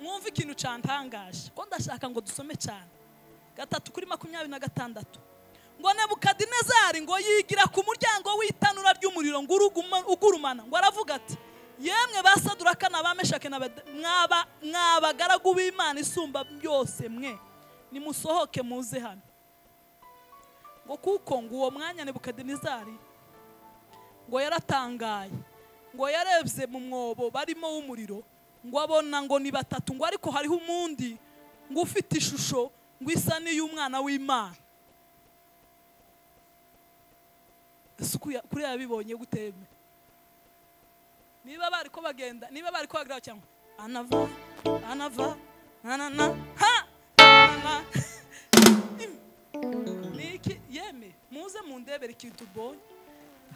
Mwumva ikintu cantangaje ko ndashaka ngo dusome cyane 3:26 ngo Nebukadinezari ngo yigira ku muryango w'itanura ry'umuriro ngo ugurumana ngo aravuga ati yemwe basaduraka n'abameshake mwabagaragu b'Imana isumba byose mwe nimusohoke muze hano ngo kuko ngo uwo mwanya Nebukadinezari ngo yaratangaye ngo yarebye mu mwobo barimo w'umuriro ngo abona ngo ni batatu ngo ariko hariho umundi ngo ufite ishusho ngo isa n'iy'umwana w'Imana. Kuri yabibonye guteme niba bari ko bagenda niba bari ko bagira cyangwa anava nanana ha niki yeme muze mundebere ikintu bonye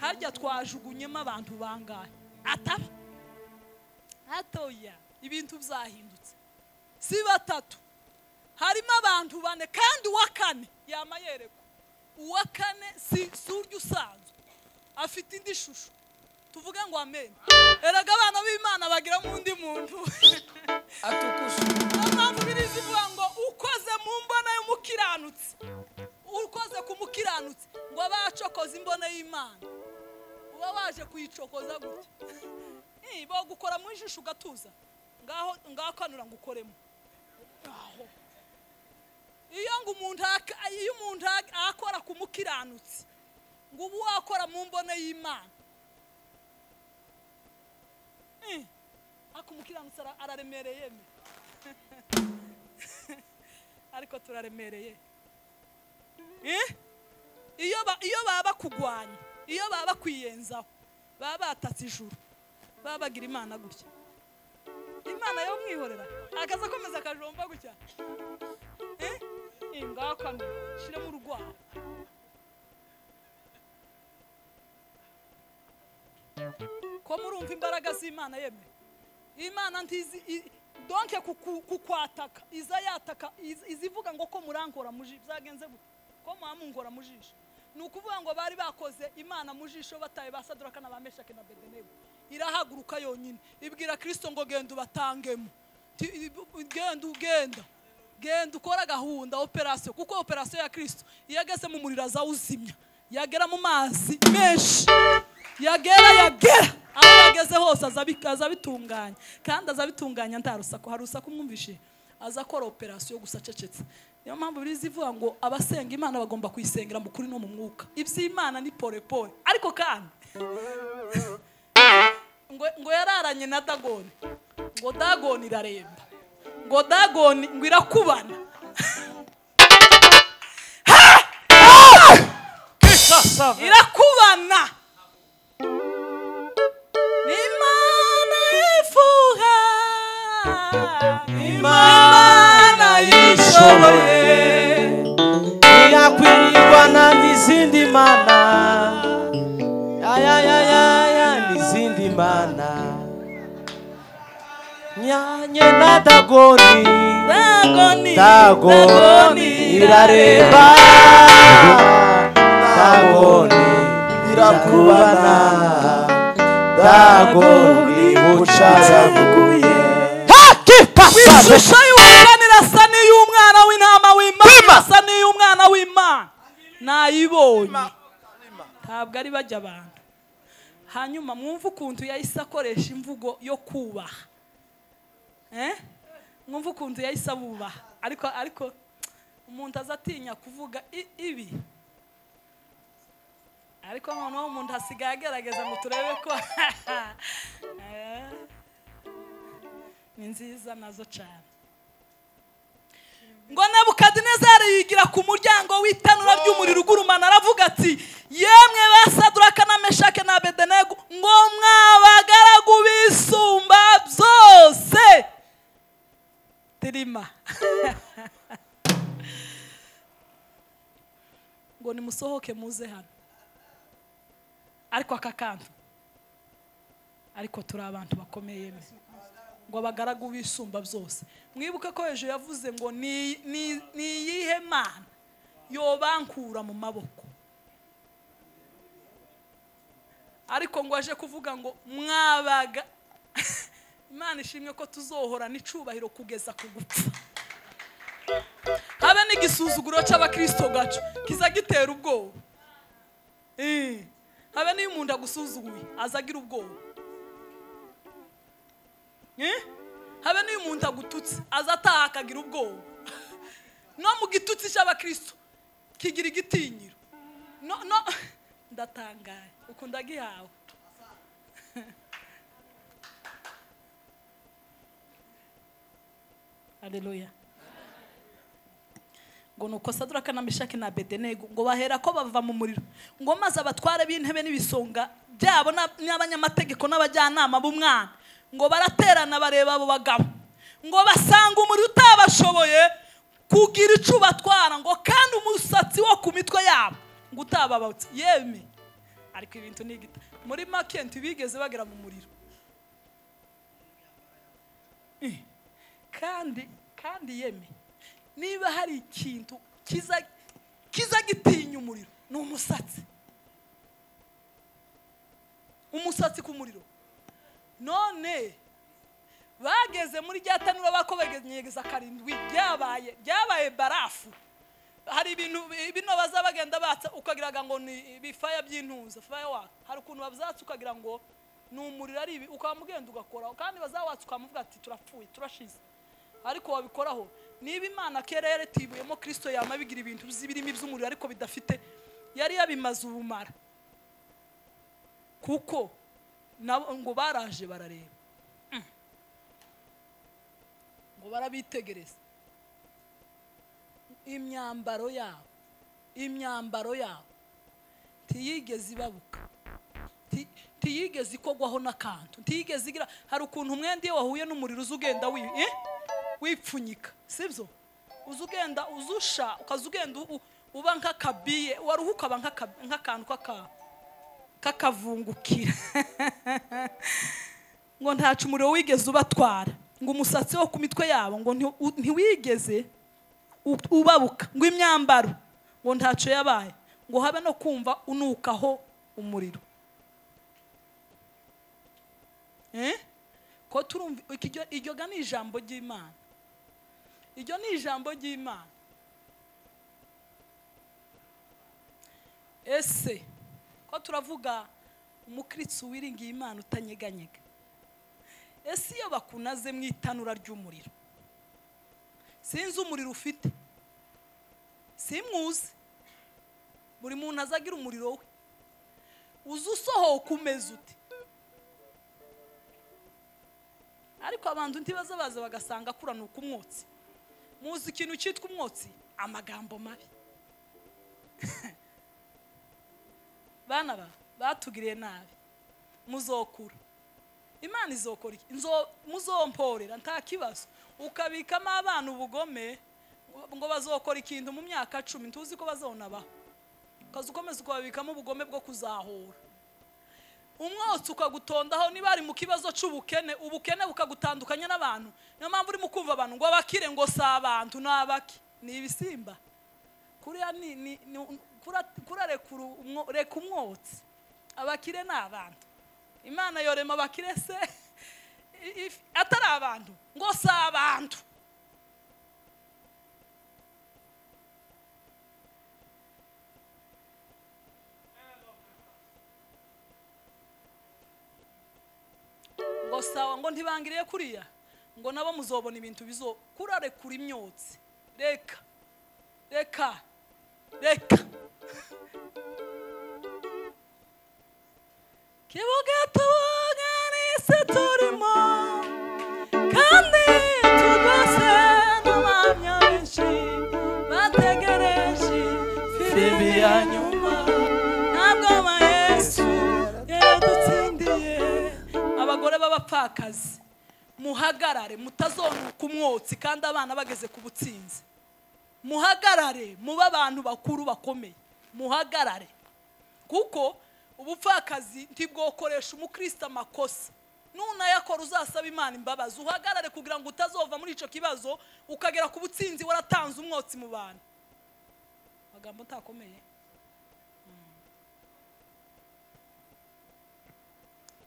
harya twajugunyemo abantu bangahe ataba atoya ibintu byahindutse si batatu harimo abantu bane kandi uwakane yamayereko uwakane si suryo usanzwe afite indi shusho tuvuge ngo amen. Eraga abana b'Imana bagira mu ndi muntu atukusha n'abantu birizivuga ngo ukoze mu mbona y'umukiranutsi ukoze ku mukiranutsi ngo abacokoza imbona y'Imana uba waje kuyicokoza gute bo gukora mu ijisho ugatuza ngaho kanura ngo ukoremo aho iyo umuntu akora ku mukiranutsi ngo ubu wakora mu mbone y'Imana akumukiranutsi araremereye ariko turaremereye iyo baba kugwanya iyo baba kwiyenzaho baba batatse ijuru baba bagira Imana gutya Imana yo mwihorera akaza komeza akajomba gutya ingaka shire mu rugwaho ko murumva imbaraga z'Imana yeme Imana ntizi donke kukwataka iza yataka izivuga ngo ko murankora muji byagenze gute ko mwamungora mujisho nukuvuga ngo bari bakoze Imana mujisho bataye basaduraka n'abameshake na Bedenego irahaguruka yonyine ibwira Kristo ngo genda ubatangemo genda ukora gahunda operation kuko operation ya Kristo yageze mu muriro azawuzimya yagera mu mazi menshi yagera aho yageze hose azabitunganya kandi azabitunganya ntarusako harusako umwumvishe azakora operation gusa cecetse. Niyo mpamvu birizivuga ngo abasenga Imana bagomba kuyisengera mu kuri no mu mwuka iby'Imana ni pole ariko kandi ngo yararanye na Dagoni ngo Dagoni iraremba ngo Dagoni ngo irakubana irakubana Imana ifuha Imana yishoboye yakwirirwana n'izindi mana n'izindi mana nyanye na Dagoni irareba Dagoni irakubana Dagoni bucazaguye ishusho y'uwanira asa n'iy'umwana w'intama w'Imana asa n'iy'umwana w'Imana nayibonye ntabwo ari bajya abantu. Hanyuma mwumva ukuntu yahise akoresha imvugo yo kubaha mwumva ukuntu yahise abubaha ariko umuntu azatinya kuvuga ibi ariko noneho umuntu asigaye agerageza ngo turebe ko ni nziza nazo cyane. Ngo Nebukadinezari yigira ku muryango w'itanura ry'umuriro ugurumana aravuga ati yemwe basaduraka na Meshake na Bedenego ngo mwabagaragu bisumba byose tirima ngo nimusohoke muze hano ariko aka kantu ariko turi abantu bakomeye ngo abagaragu bisumba byose. Mwibuke ko hejuru yavuze ngo ni iyihe mana yobankura mu maboko, ariko ngo aje kuvuga ngo mwabaga Imana ishimwe ko tuzohora n'icubahiro kugeza ku gupfa. Habe n'igisuzuguro c'abakristo gaco kiza gitera ubwoba. Habe niyo umuntu agusuzuguye azagira ubwoba. Habe niyo umuntu agututse azataha akagira ubwoba. No mu gitutsi c'abakristo kigira igitinyiro. No ndatangaye ukunda gihawe. Haleluya. Ngo nuko Sadraka na Meshaki na Abedenego ngo bahera ko bava mu muriro, ngo maze abatware b'intebe n'ibisonga byabo n'abanyamategeko n'abajyanama b'umwana ngo baraterana bareba abo bagabo, ngo basanga umuriro utabashoboye kugira ico batwara, ngo kandi umusatsi wo ku mitwe yabo ngo utababatse. Yeme ariko ibintu nigita muri make ntibigeze bagera mu muriro. Kandi yeme niba hari ikintu kiza gitinya umuriro ni umusatsi ku muriro. None bageze muri ryatanura bakobegeza karindwi byabaye barafu. Hari ibintu bino bazabagenda batsa ukagiraga ngo ni bifaya by'intuza faya wa, hari ukuntu babzatsa ukagira ngo ni umuriro ari ibi ukamugenda ugakora, kandi bazawatsa ukamuvuga ati turapfuye turashize, ariko wabikoraho. Niba Imana kera yaretibuyemo Kristo yama bigira ibintu zibirimo iby'umuriro ariko bidafite, yari yabimaze ubumara, kuko ngo baraje barareba, ngo barabitegereza imyambaro yabo tiyigeze ibabuka, tiyigeze ikogwaho n'akantu, tiyigeze igira. Hari ukuntu umwenda iyo wahuye n'umuriro uzugenda wipfunyika, sibyo? Uzugenda uzusha ukazugenda uba nk'akabiye, waruhuka aba nk'akantu kakavungukira. Ngo ntacu umuriro wigeze ubatwara, ngo umusatsi wo ku mitwe yabo ngo ntiwigeze ubabuka, ngo imyambaro ngo ntacu yabaye, ngo habe no kumva unukaho umuriro. Ko turumva iryo ga ni ijambo ry'Imana, iryo ni ijambo ry'Imana. Ese ko turavuga umukristo wiringiye Imana utanyeganyega, ese iyo bakunaze mu itanura ry'umuriro, sinzi umuriro ufite, simwuzi, buri muntu azagira umuriro we, uzusohoka umeze uti. Ariko abantu ntibaza baza bagasanga kuranuka umwotsi. Muzi ikintu cyitwa umwotsi? Amagambo mabi. Bana batugiriye nabi, muzokura. Imana izokora iki? Muzomporera nta kibazo. Ukabikamo abana ubugome ngo bazokora ikintu mu myaka 10, tuzi ko bazonabaho. Kazukomeza ukabikamo ubugome bwo kuzahura. Umwotsi ukagutondaho niba ari mu kibazo c'ubukene, ubukene bukagutandukanya n'abantu. Niyo mpamvu uri mu kumva abantu ngo abakire ngo sa abantu n'abaki ni ibisimba. Kuriya ni reka umwotsi. Abakire n'abantu. Imana yorema abakire se atari abantu ngo sa abantu. Ngo sawa ngo ntibangiriye kuriya, ngo nabo muzobona ibintu bizo kurarekura imyotsi. Reka kibuga tuganise turimo kandi tugose n'abamya benshi bategereje filimi ya nyuma, ntabwo aba Yesu yaradutsindiye. Abagore b'abapfakazi muhagarare, mutazonuka umwotsi kandi abana bageze ku butsinzi. Muhagarare muba abantu bakuru bakomeye, muhagarare, kuko ubupfakazi ntibwokoresha umukristo amakosa. nunayakora uzasaba Imana imbabazi uhagarare kugira ngo utazova muri ico kibazo ukagera ku butsinzi waratanze umwotsi mu bantu. Magambo ntakomeye.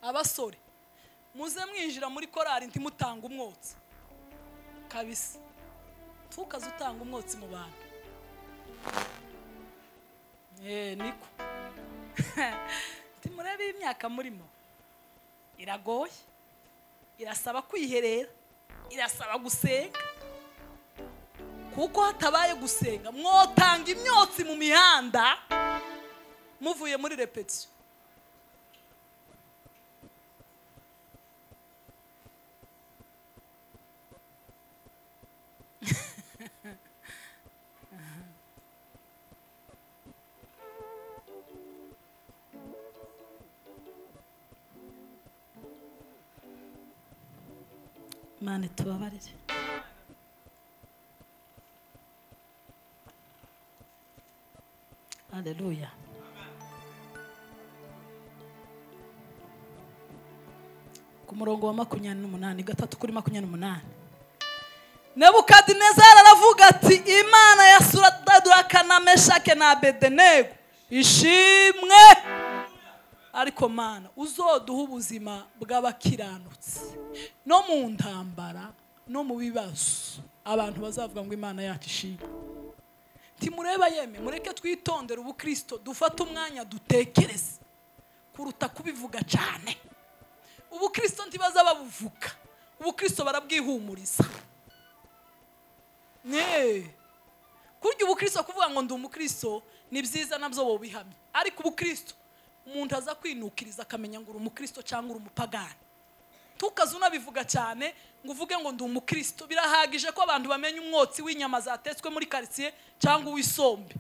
Abasore muze mwinjira muri korari ntimutanga umwotsi kabisa, tukaze utanga umwotsi mu bantu. Niko timurebe imyaka murimo iragoye, irasaba kwiherera, irasaba gusenga, kuko hatabaye gusenga mwotanga imyotsi mu mihanda muvuye muri repetition. Mane tubabarire. Haleluya. Ku murongo wa 28 gatatu kuri 28 Nebukadinezari aravuga ati Imana ya Shadraka na Meshake na Abedenego ishimwe, ariko Mana uzoduha ubuzima bw'abakiranutsi no mu ntambara no mu bibazo abantu bazavuga ngo Imana yacu ishimwe. Timureba yeme mureke twitondera ubukristo, dufata umwanya dutekereze kuruta kubivuga cyane. Ubukristo ntibaza babuvuga, ubukristo barabwihumuriza. Kurya ubukristo kuvuga ngo ndi umukristo ni byiza nabyo bo bihamye, ariko ubukristo umuntu aza kwinukiriza akamenya ngo uri umukristo cyangwa uri umupagani. Tukaze unabivuga cyane ngo uvuge ngo ndi umukristo, birahagije ko abantu bamenya umwotsi w'inyama zatetswe muri quartier cyangwa uwisombe.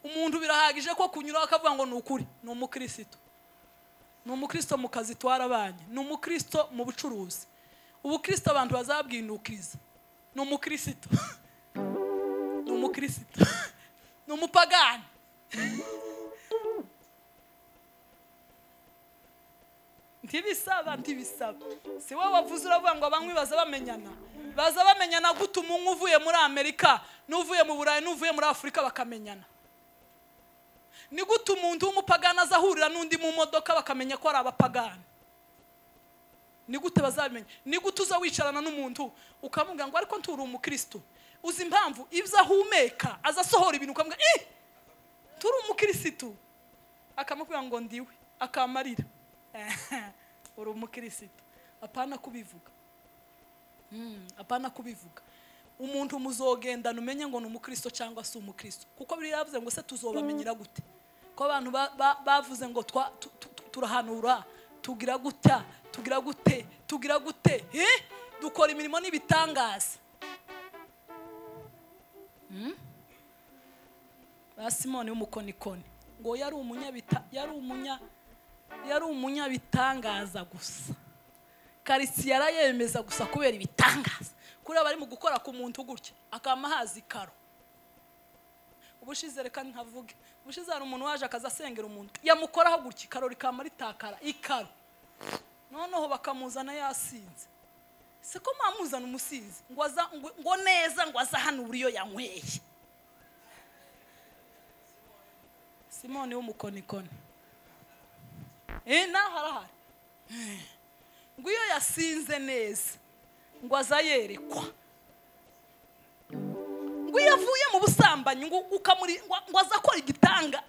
Umuntu birahagije ko kunyura akavuga ngo ni ukuri, ni umukristo. Ni umukristo mu kazi twarabanye, ni umukristo mu bucuruzi. Ubukristo abantu bazabwinukiriza ni umukristo. Ni umukristo. Ni umupagani. Ntibisaba. Si wowe wavuze uravuga ngo abanywi baza bamenyana gute umuntu uvuye muri Amerika n'uvuye mu Burayi n'uvuye muri Afrika bakamenyana? Ni gute umuntu w'umupagani azahurira n'undi mu modoka bakamenya ko ari abapagani? Ni gute bazabimenya? Ni gute uza wicarana n'umuntu ukamubwira ngo ariko nturi umukristo? Uzi impamvu ibyo ahumeka azasohora ibintu ukamubwira turi umukristo, akamubwira ngo ndiwe, akamarira uri umukristo. Apana kubivuga. Apana kubivuga. Umuntu muzogendana umenye ngo ni umukristo cyangwa si umukristo, kuko biri yavuze ngo se tuzobamenyira gute? Ko abantu bavuze ngo turahanura, tugira gute dukora imirimo n'ibitangaza. Ba Simoni w'umukonikoni ngo yari umunyabitangaza gusa. Karisi yarayemeza gusa kubera ibitangaza. Kuri abari mu gukora ku muntu gutya akamahazi karo. Ubushize reka nkavuge, ubushize hari umuntu waje akazasengera umuntu yamukoraho gutya karo rikama ritakara ikaro, noneho bakamuzana yasinze. Se ko mamuzana umusinzi ngo neza ngo aza hano uriyo yanyweye. Simoni w'umukonikoni naho harahari ngo iyo yasinze neza ngo aza yerekwa, ngo iyo avuye mu busambanyi ngo aza akora igitanga.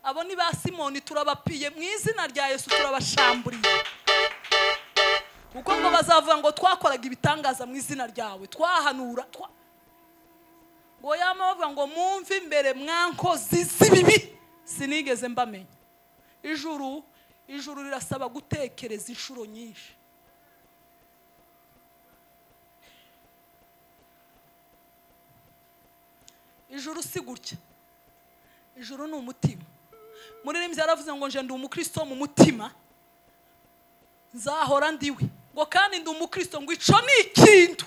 Abo ni ba Simoni turabapiye mu izina rya Yesu, turabashamburiye, kuko ngo bazavuga ngo twakoraga ibitangaza mu izina ryawe, twahanura ngo yamavuga ngo mumve imbere mwankozi z'ibibi sinigeze mbamenya. Ijuru rirasaba gutekereza inshuro nyinshi. Ijuru si gutya, ijuru ni umutima. Muririmbyi yaravuze ngo nje ndi umukristo mu mutima nzahora ndiwe, ngo kandi ndi umukristo ngo ico ni ikintu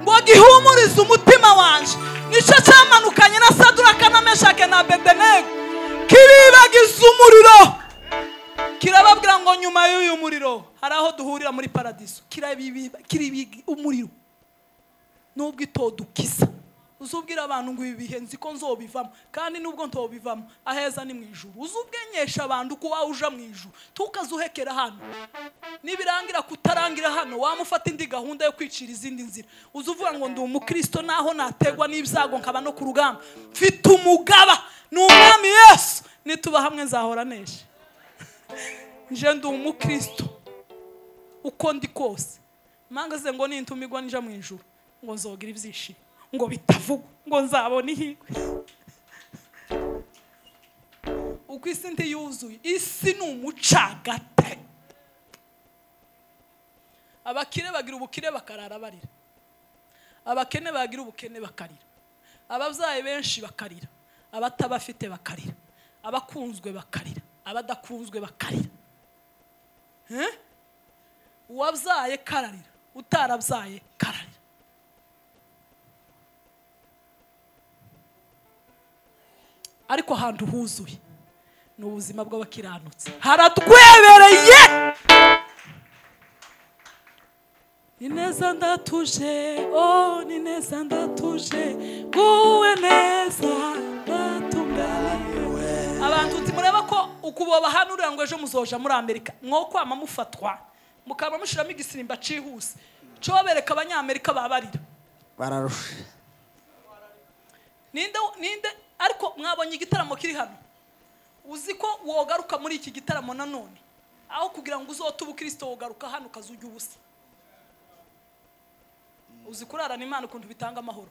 ngo gihumuriza umutima wanje. Nico cyamanukanye na Shadraka na Meshake na Abedenego kiribagiza umuriro, kirababwira ngo nyuma y'uyu muriro hari aho duhurira muri paradiso kiri umuriro nubwo itodukiza uzubwira abantu ngo ibi bihe nzi ko nzobivamo kandi nubwo ntobivamo aheza ni mu ijuru uzubwenyesha abantu ko wawe uja mu ijuru tukazuhekera hano nibirangira kutarangira hano wamufata indi gahunda yo kwicira izindi nzira uzuvuga ngo ndi umukristo naho nategwa n'ibyago nkaba no ku rugamba mfite umugaba n'umwami Yesu nituba hamwe nzahora nesha nje ndi umukristo uko ndi kose mangaze ngo nintumigwa nija mu ijuru ngo nzogira ibyishimo ngo bitavugwa ngo nzabona ihigwe uko isi ntiyuzuye isi ni umucagate abakire bagira ubukire bakarara barira abakene bagira ubukene bakarira ababyaye benshi bakarira abatabafite bakarira abakunzwe bakarira abadakunzwe bakarira uwabyaye kararira utarabyaye kararira ariko ahantu huzuye ni ubuzima bw'abakiranutsi haratwebereye ni neza ndatuje ni neza ndatuje guwe neza natunganye abantu timureba ko ukuboba hano uriya ngo ejo muzoja muri Amerika mwokwama mufatwa mukaba mushiramo igisirimba cihuse cobereka abanyamerika babarira bararusha ninde ariko mwabonye igitaramo kiri hano uzi ko wogaruka muri iki gitaramo nanone aho kugira ngo uzotuba Kristo wogaruka hano kazujya ubusa uzi kurarana Imana ukuntu bitanga amahoro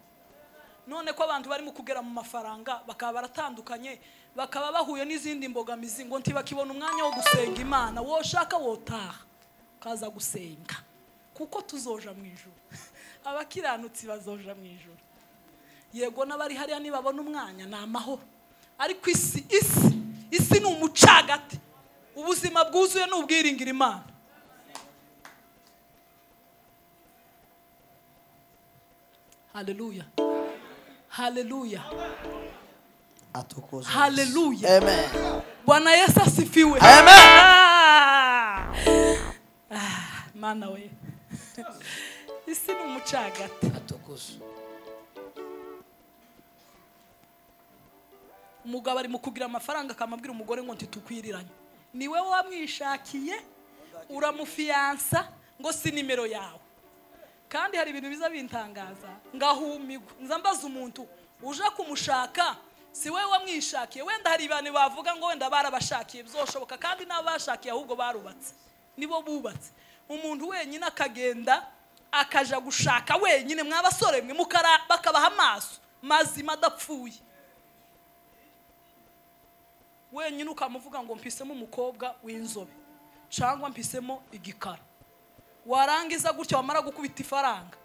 none ko abantu bari mu kugera mu mafaranga bakaba baratandukanye bakaba bahuye n'izindi mbogamizi ngo ntibakibona umwanya wo gusenga Imana woshaka wotaha kaza gusenga kuko tuzoja mu ijuru abakiranutsi bazoja mu ijuru yego n'abari hariya nibabona umwanya na amahoro ariko isi ni umucagate ubuzima bwuzuye n'ubwiringira Imana haleluya haleluya atukuzwe haleluya amen Bwana Yesu asifiwe amen mana we isi ni umucagate atukuzwe umugabo ari mu kugira amafaranga akamabwira umugore ngo ntitukwiriranye niwe wamwishakiye uramufiyansa ngo si nimero yawe kandi hari ibintu biza bintangaza ngahumigwa nzambaza umuntu uje kumushaka si we wamwishakiye wenda hari ibane bavuga ngo wenda barabashakiye bizoshoboka kandi n'abashakiye ahubwo barubatse nibo bubatse umuntu wenyine akagenda akaja gushaka wenyine mwabasore mwe bakabaha amaso mazima adapfuye wenyine ukamuvuga ngo mpisemo umukobwa w'inzobe cyangwa mpisemo igikara warangiza gutyo wamara gukubita ifaranga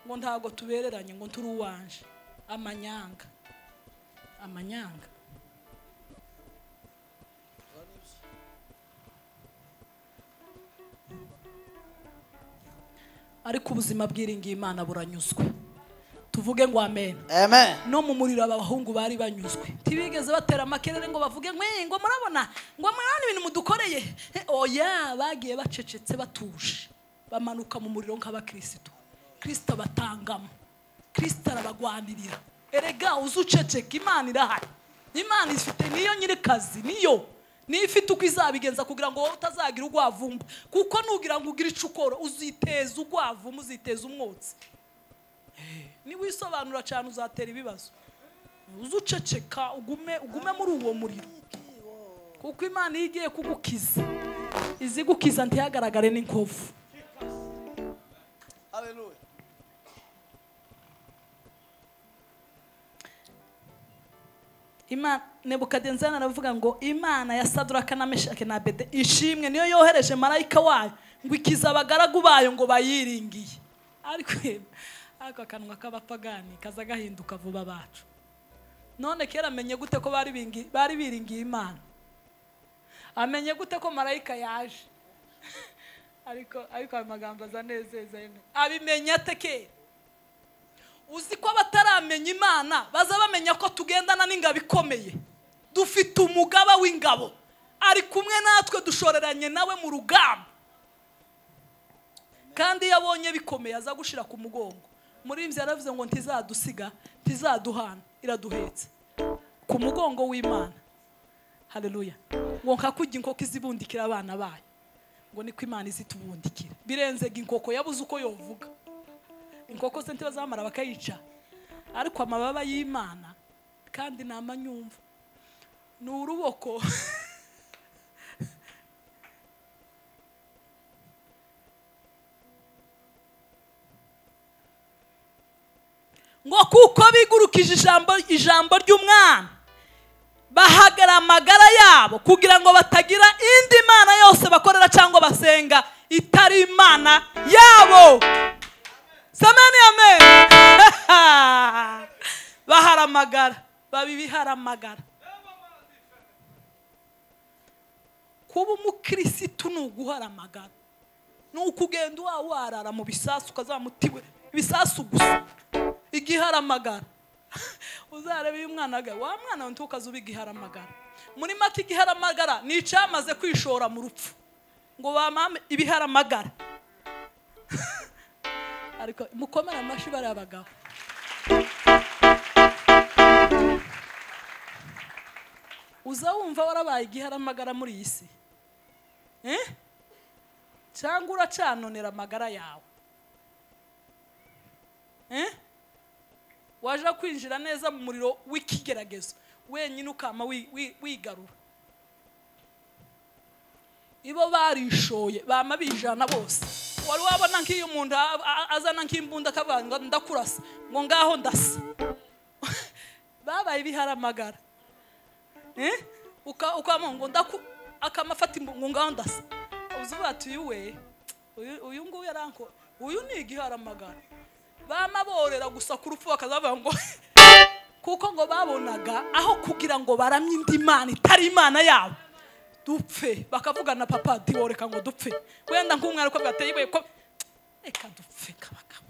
ngo ntago tubereranye ngo turi uwanje amanyanga ariko ubuzima bwiringiye Imana buranyuzwe tuvuge ngo amen amen no mu muriro abahungu bari banyuzwe tibigeze batera makerere ngo bavuge ngo murabona ngo mwana ibintu mudukoreye oya bagiye bacecetse batuje bamanuka mu muriro nk'abakristo Kristo batangamo Kristo arabagwanirira erega uzuceceka Imana irahari Imana ifite niyo nyirikazi niyo ifite uko izabigenza kugira ngo utazagira ugwavumba kuko nugira ngo ugire icukoro uziteza ugwavumba uziteza umwotsi niba wisobanura cyane uzatera ibibazo uzuceceka ugume muri uwo muriro kuko Imana igiye kugukiza izi gukiza ntihagaragare n'inkovu haleluya Imana Nebukadinezari aravuga ngo Imana ya Saduraka na Meshaki na Abede ishimwe niyo yohereje marayika wayo ngo ikiza abagaragu bayo ngo bayiringiye ariko akanwa k'abapagani kaza gahinduka vuba bacu none kera amenye gute ko bari biringiye Imana amenye gute ko marayika yaje ariko amagambo azanezeza abimenya tekera uzi ko bataramenya Imana baza bamenya ko tugendana n'ingabo ikomeye dufite umugaba w'ingabo ari kumwe natwe dushoreranye nawe mu rugamba kandi yabonye bikomeye aza gushira ku mugongo. Muri imvye yaravuze ngo ntizadusiga ntizaduhana iraduhetse ku mugongo w'Imana. Haleluya. Ngo nkakujya inkoko izibundikira abana bayo, ngo niko Imana izitubundikira. Birenzega inkoko yabuze uko yovuga. Inkoko se ntibazamara bakayica, ariko amababa y'Imana kandi namanyumva ni uruboko. Ngo kuko bigurukije ijambo ry'umwana bahagara amagara yabo kugira ngo batagira indi mana yose bakorera cyangwa basenga itari Imana yabo. Samani amen. Baharamagara babibiharamagara. Kuba umukirisitu ni uguharamagara, ni ukugenda warara mu bisasu ukazamutiwe ibisasu gusa igiharamagara. Uzarebe uyu mwana aga wa mwana ntukazuba igiharamagara. Muri make igiharamagara ni icamaze kwishora mu rupfu ngo bamame ibiharamagara. Ariko mukomera amashi bari abagabo. Uza wumva warabaye igiharamagara muri iyi si cyangwa uracanonera amagara yawe waje kwinjira neza mu muriro w'ikigeragezo wenyine ukama wigarura. Ibo barishoye bama bijana bose. Wari wabona nk'iyo umuntu azana nk'imbunda akavuga ndakurasa ngo ngaho ndasa. Babaye biharamagara. Ukamongo akamafata ngo ngaho ndasa. Uzubati uyu nguyu yaranko uyu ni igiharamagara. Bamaborera gusa ku rupfu bakazavuga ngo kuko ngo babonaga aho kugira ngo baramye indi Mana itari Imana yabo dupfe, bakavugana papa ati woreka ngo dupfe. Wenda nk'umwana ko gateye ko reka dupfe kabagabo,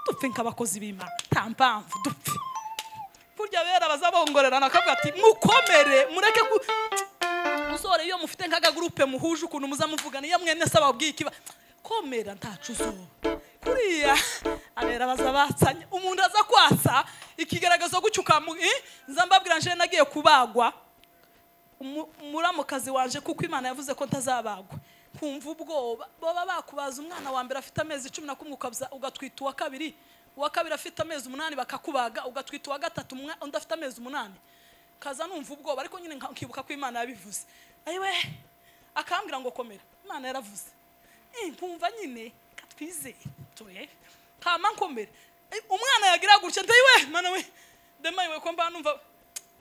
dupfe nk'abakozi b'Imana tampamvu dupfe. Burya bera bazabongorerana akavuga ati mukomere mureke musore iyo mufite nkaga groupe muhuje ukuntu muzamuvugana iyo mwene saba ubwikiba komera ntacu uzoba kuriya abera bazabatsanya. Umuntu aza kwasa ikigaragazo gucyuka nzambabwira nje nagiye kubagwa muramukazi wanje kuko Imana yavuze ko ntazabagwa. Kumva ubwoba baba bakubaza umwana wa mbere afite amezi 11 ukabza ugatwita uwa kabiri afite amezi 8 bakakubaga ugatwita uwa gatatu undi afite amezi 8 kaza numva ubwoba. Ariko nyine nkibuka ko Imana yabivuze ayiwe akambwira ngo komera Imana yaravuze nkumva nyine katwize toye kama nkomera. Umwana yagira gutya ndayiwe mana we demayiwe ko mba numva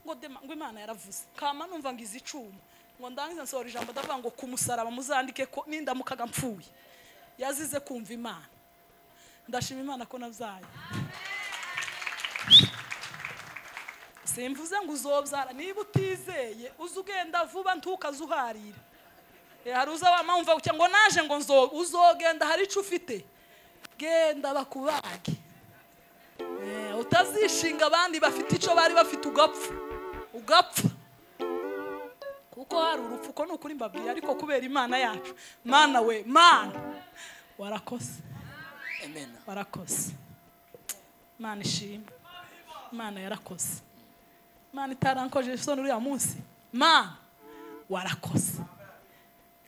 ngo dema ngo Imana yaravuze kama numva ngize icuma ngo ndangiza nsora ijambo ndavuga ngo kumusaraba muzandike ko nindamukaga mpfuye yazize kumva Imana. Ndashima Imana ko navyaye. Simvuze ngo uzobyara niba utizeye uzugenda vuba ntukazuharira. Haruza wamumva ucya ngo naje ngo uzogenda hari ico ufite genda bakubage. Utazishinga abandi bafite ico bari bafite ugapfa kuko hari urupfu ko nukuri mbabwira. Ariko kubera Imana yacu Mana we Mana warakoze. Amen. Warakoze Mana ishimwe. Mana yarakoze. Mana itarankoje isoni uriya munsi. Mana warakoze.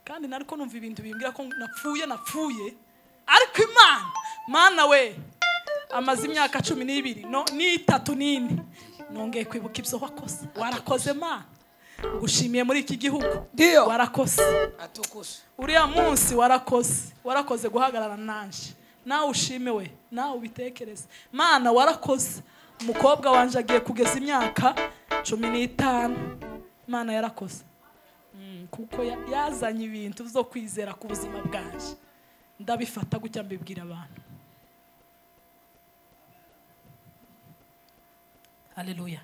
Kandi nariko numva ibintu bimbwira ko napfuye ariko Mana we amaze imyaka 12 no ni 3 nongeye kwibuka ibyo wakoze. Warakoze Mana. Ngushimiye muri iki gihugu warakoze. Atukuze uriya munsi warakoze guhagarara nanje. Nawe ushimiwe nawe ubitekereze Mana warakoze. Umukobwa wanje agiye kugeza imyaka 15 Mana yarakoze. Kuko yazanye ibintu byo kwizera ku buzima bwanje ndabifata gutya mbibwira abantu. Haleluya.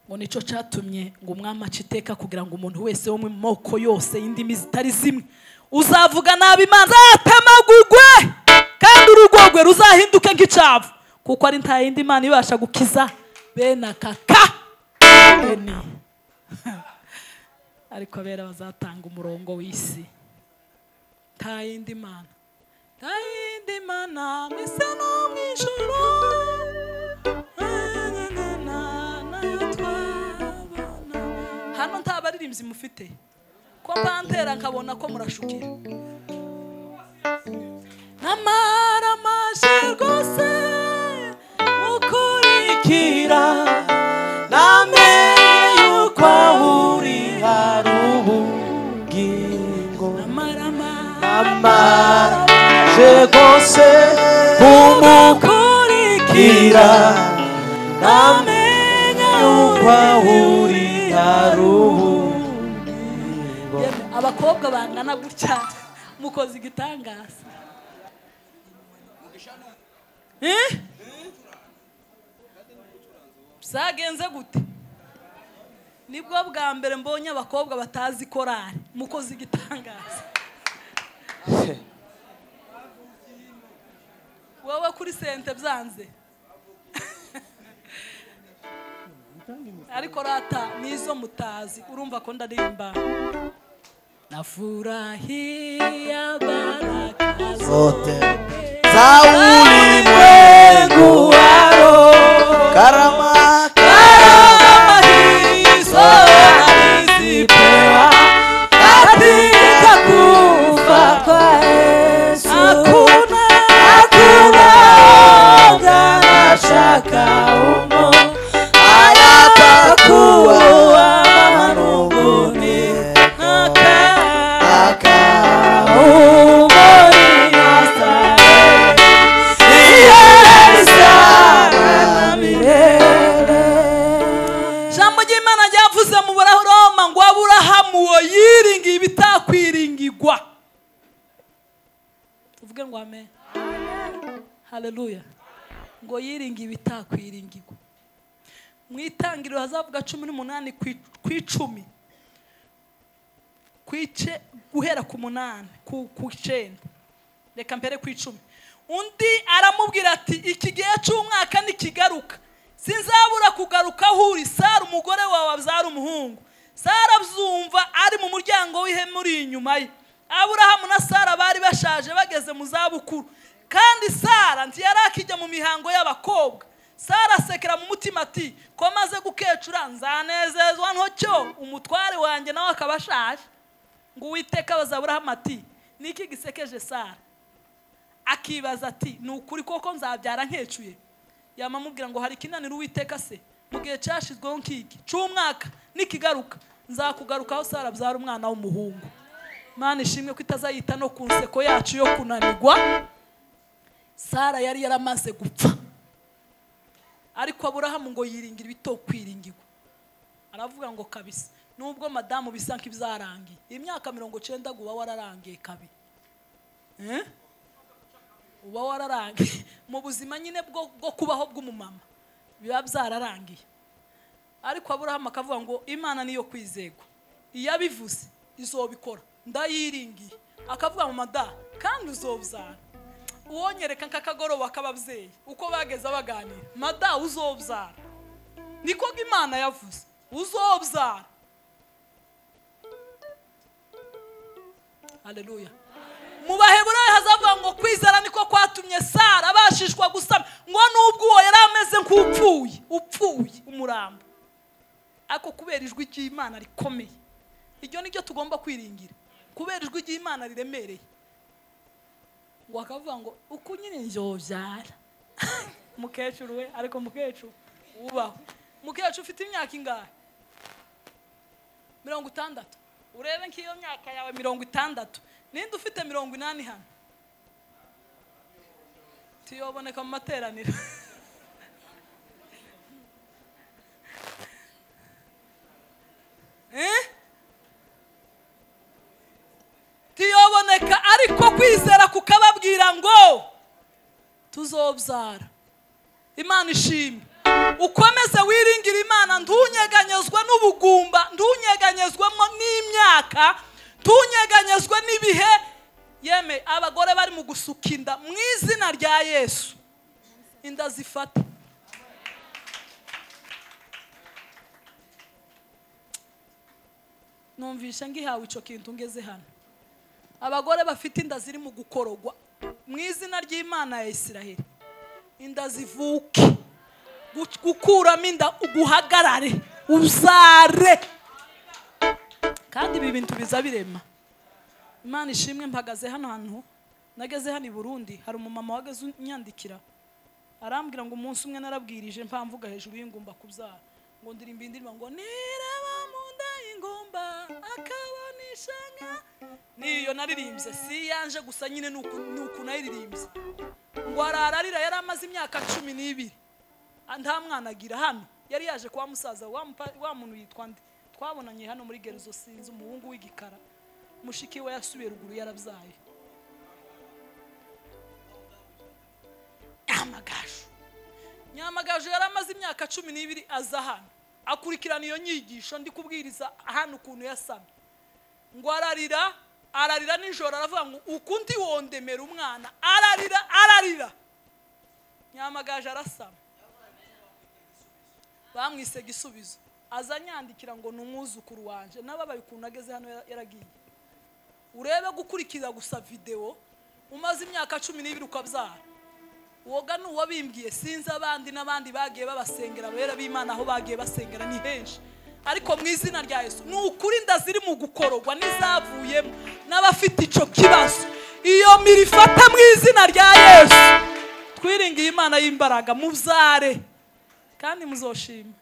Ngo nico catumye ngo umwami aciteka kugira ngo umuntu wese wo mu moko yose indimi zitari zimwe uzavuga nabi Imana zatemagugwe kandi urugogwe ruzahinduke nk'icavu kuko ari nta yindi Imana ibasha gukiza bene akaka bene. Ariko abera bazatanga umurongo w'isi nta yindi mana mwese no mw'ijuru nayo twabona. Hano nta baririmbyi mufite ko mpantera nkabona ko murashukira. Namara maje rwose ukurikira namenye yuko aho uri hari ubugingo. Namaraje rwose kumukurikira namenye yuko aho uri hari ubugingo. Abakobwa bangana gutya mukoze igitangaza. Byagenze gute? Nibwo bwa mbere mbonye abakobwa batazi korari mukoze igitangaza. Wowe kuri sente byanze. Ariko rata nizo mutazi urumva ko ndaririmba. Nafurahia baraka zote za ulimwengu waro, karama hizo alizipewa katika kufa kwa Yesu. Hakuna na shaka umo hayatakuwa manunguni Jambo ry'Imana ryavuze mu Baroma ngo Aburahamu yiringiye ibitakwiringirwa. Tuvuge ngo amen. Haleluya. Ngo yiringiye ibitakwiringirwa. Mwitangiriro hazavuga 18 kw'icumi. Kwice guhera ku 8 ku 9. Reka mbere kw'icumi. Undi aramubwira ati iki gihe cy'umwaka nikigaruka sinzabura kugaruka aho uri. Sara umugore wawe abyara umuhungu. Sara abyumva ari mu muryango w'ihema uri inyuma ye. Aburahamu na Sara bari bashaje bageze mu zabukuru, kandi Sara ntiyarakijya mu mihango y'abakobwa. Sara asekera mu mutima ati ko maze gukecura nzanezezwa ntocyo umutware wanjye nawe akabashaje. Ngo Uwiteka abaza Aburahamu ati niki gisekeje Sara? Akibaza ati ni ukuri koko nzabyara nkecuye? Yamamubwira ngo hari kinanira Uwiteka se mu gihe cyashizweho nk'iki cy'umwaka nikigaruka nzakugarukaho Sara abyara umwana w'umuhungu. Mana ishimwe ko itazayita no ku nseko yacu yo kunanirwa. Sara yari yaramaze gupfa, ariko Aburahamu ngo yiringira ibitokwiringirwa. Aravuga ngo kabisa nubwo madamu bisa nk'ibyarangiye imyaka 90 guba wararangiye kabi. Uba wararangiye mu buzima nyine bwo kubaho bw'umumama biba byararangiye. Ariko Aburahamu akavuga ngo Imana niyo kwizegwa, iyabivuze izobikora ndayiringiye. Akavuga mu mada kandi uzobyara. Uwonyereka nk'akagoroba k'ababyeyi uko bageze baganira, mada uzobyara niko Imana yavuze uzobyara. Haleluya. Mu Baheburayo hazavuga ngo kwizera niko kwatumye Sara abashishwa gusama, ngo nubwo uwo yari ameze nk'upfuye umurambo, ariko kubera ijwi ry'Imana rikomeye. Iryo niryo tugomba kwiringira, kubera ijwi ry'Imana riremereye. Ngo akavuga ngo uko nyine nzobyara. Mukecuru we, ariko mukecuru ubaho. Mukecuru ufite imyaka ingahe? 60. Urebe nk'iyo myaka yawe 60. Ninde ufite 80 hano? Tiyoboneka mu materaniro. Tiyoboneka, ariko kwizera kukababwira ngo tuzobyara. Imana ishimwe. Ukomeze wiringira Imana, ntunyeganyezwa n'ubugumba, ntunyeganyezwamo n'imyaka, ntunyeganyezwa n'ibihe. Yeme abagore bari mu gusuka inda mu izina rya Yesu, inda zifata. Numvisha ngihawe ico kintu ngeze hano. abagore bafite inda ziri mu gukorogwa mu izina ry'Imana ya Isiraheli, inda zivuke, gukuramo inda uguhagarare uzare, kandi ibi bintu biza birema. Imana ishimwe. Mpagaze hano hantu, nageze hano i Burundi, hari umumama wageze unyandikira arambwira ngo umunsi umwe narabwirije mpamvuga hejuru y'ingumba kubyara, ngo ndirimba indirimbo ngo niraba mu nda y'ingumba akabonisha nka, niyo naririmbye, si yanje gusa nyine nuku nayiririmbye. Ngo arararira, yari amaze imyaka 12 nta mwana agira. Hano yari yaje kwa musaza wa muntu yitwa ndi, twabonanye hano muri Gerezo, sinzi umuhungu w'igikara, mushiki we yasubiye ruguru yarabyaye. Nyamagaju yari amaze imyaka 12 aza hano akurikirana iyo nyigisho ndi kubwiriza hano ukuntu yasamye. Ngo ararira nijoro, aravuga ngo ukundi wondemera umwana, ararira. Nyamagaju arasama, bamwise Gisubizo, aza nyandikira ngo numwuzukuru wanje, nababaye ukuntu ageze hano yaragiye. Urebe gukurikira gusa video umaze imyaka 12 ukabyara. Woga nuwabimbwiye, sinzi abandi n'abandi bagiye babasengera bera b'Imana, aho bagiye basengera ni henshi, ariko mu izina rya Yesu n'ukuri inda ziri mu gukorogwa n'izavuyemo n'abafite ico kibazo, iyo mirifata mu izina rya Yesu. Twiringiye Imana y'imbaraga, mubyare kandi muzoshima,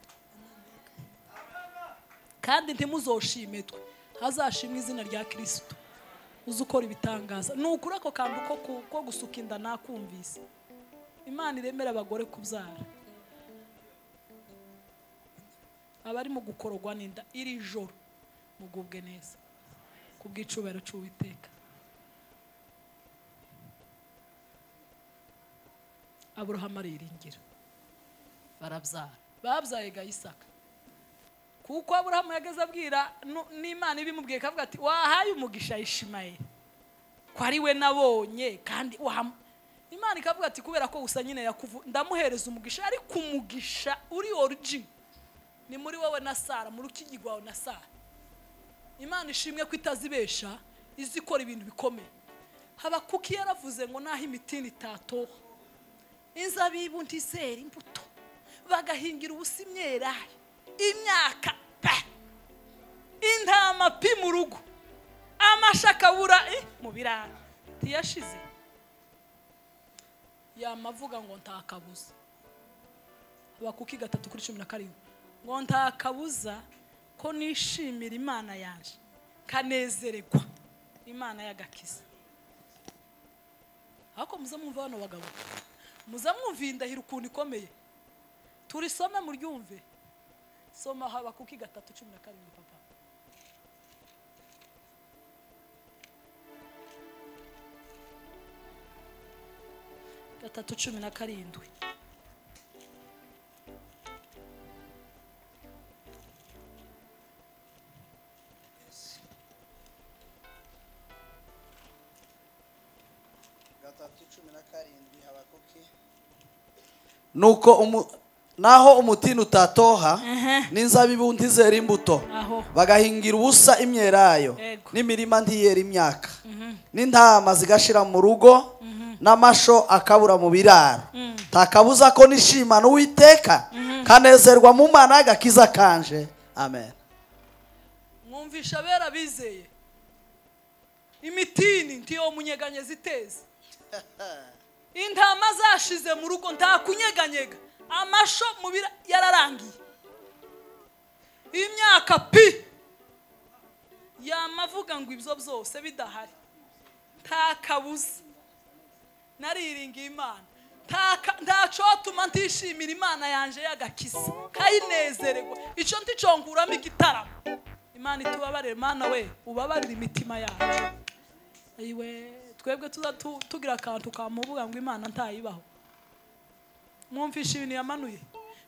kandi ntimuzoshime twe, hazashimwe izina rya Kristo. Uzukora ibitangaza n'ukuri ako kantu ko gusuka inda nakumvise. Imana iremera abagore kubyara, abari mu gukorogwa n'inda iri joro mugubwe neza kubw'icubero c'Uwiteka. Aburahamu ariringira, barabyara, babyaye ga Isaka, kuko Aburahamu yageze abwira n'Imana ibimubwiye, kavuga ati wahaye umugisha Ishimayeli ko ari we nabonye, kandi Imana ikavuga ati kubera ko gusa nyine ndamuhereza umugisha, ariko umugisha uri origin ni muri wowe na Sara, mu rukigi rwawe na Sara. Imana ishimwe ko itazibesha, izikora ibintu bikomeye. Habakuki yaravuze ngo naho imitini itatoha, inzabibu ntizera imbuto, bagahingira ubusa imyelayo, imyaka intama pi mu rugo, amashakabura mu birara tiyashize. Yamavuga ngo ntakabuza. Habakuki 3:17 ngo ntakabuza ko nishimira Imana yanje, kanezererwa Imana y'agakiza. Hako muzamumva bano bagabo, muzamwumvinda ukuntu ikomeye. Turisome muryumve, soma Habakuki 3:17 papa. Gatatu 17. Habakuki. Nuko naho umutini utatoha n'inzabibu ntizera imbuto, bagahingira ubusa imyelayo, n'imirima ntiyera imyaka, n'intama zigashira mu rugo, n'amasho akabura mu biraro, takabuza ko nishimana Uwiteka, kanezerwa mu Mana y'agakiza kanje. Amen. Mwumvisha bera bizeye, imitini ntiyo munyeganye ziteze, intama zashize mu rugo nta kunyeganyega, amasho mubira yararangiye, imyaka pi yamavuga ngo ibyo byose bidahari, ntakabuza nariringiye Imana, ntacotuma ntishimira Imana yanje y'agakiza, kayinezererwa. Ico nticonguramo igitaramo. Imana itubabarire, Mana we ubabarire imitima yacu. Ayiwe twebwe tugira akantu kamuvuga ngo Imana ntayibaho. Mwumvisha ibintu yamanuye.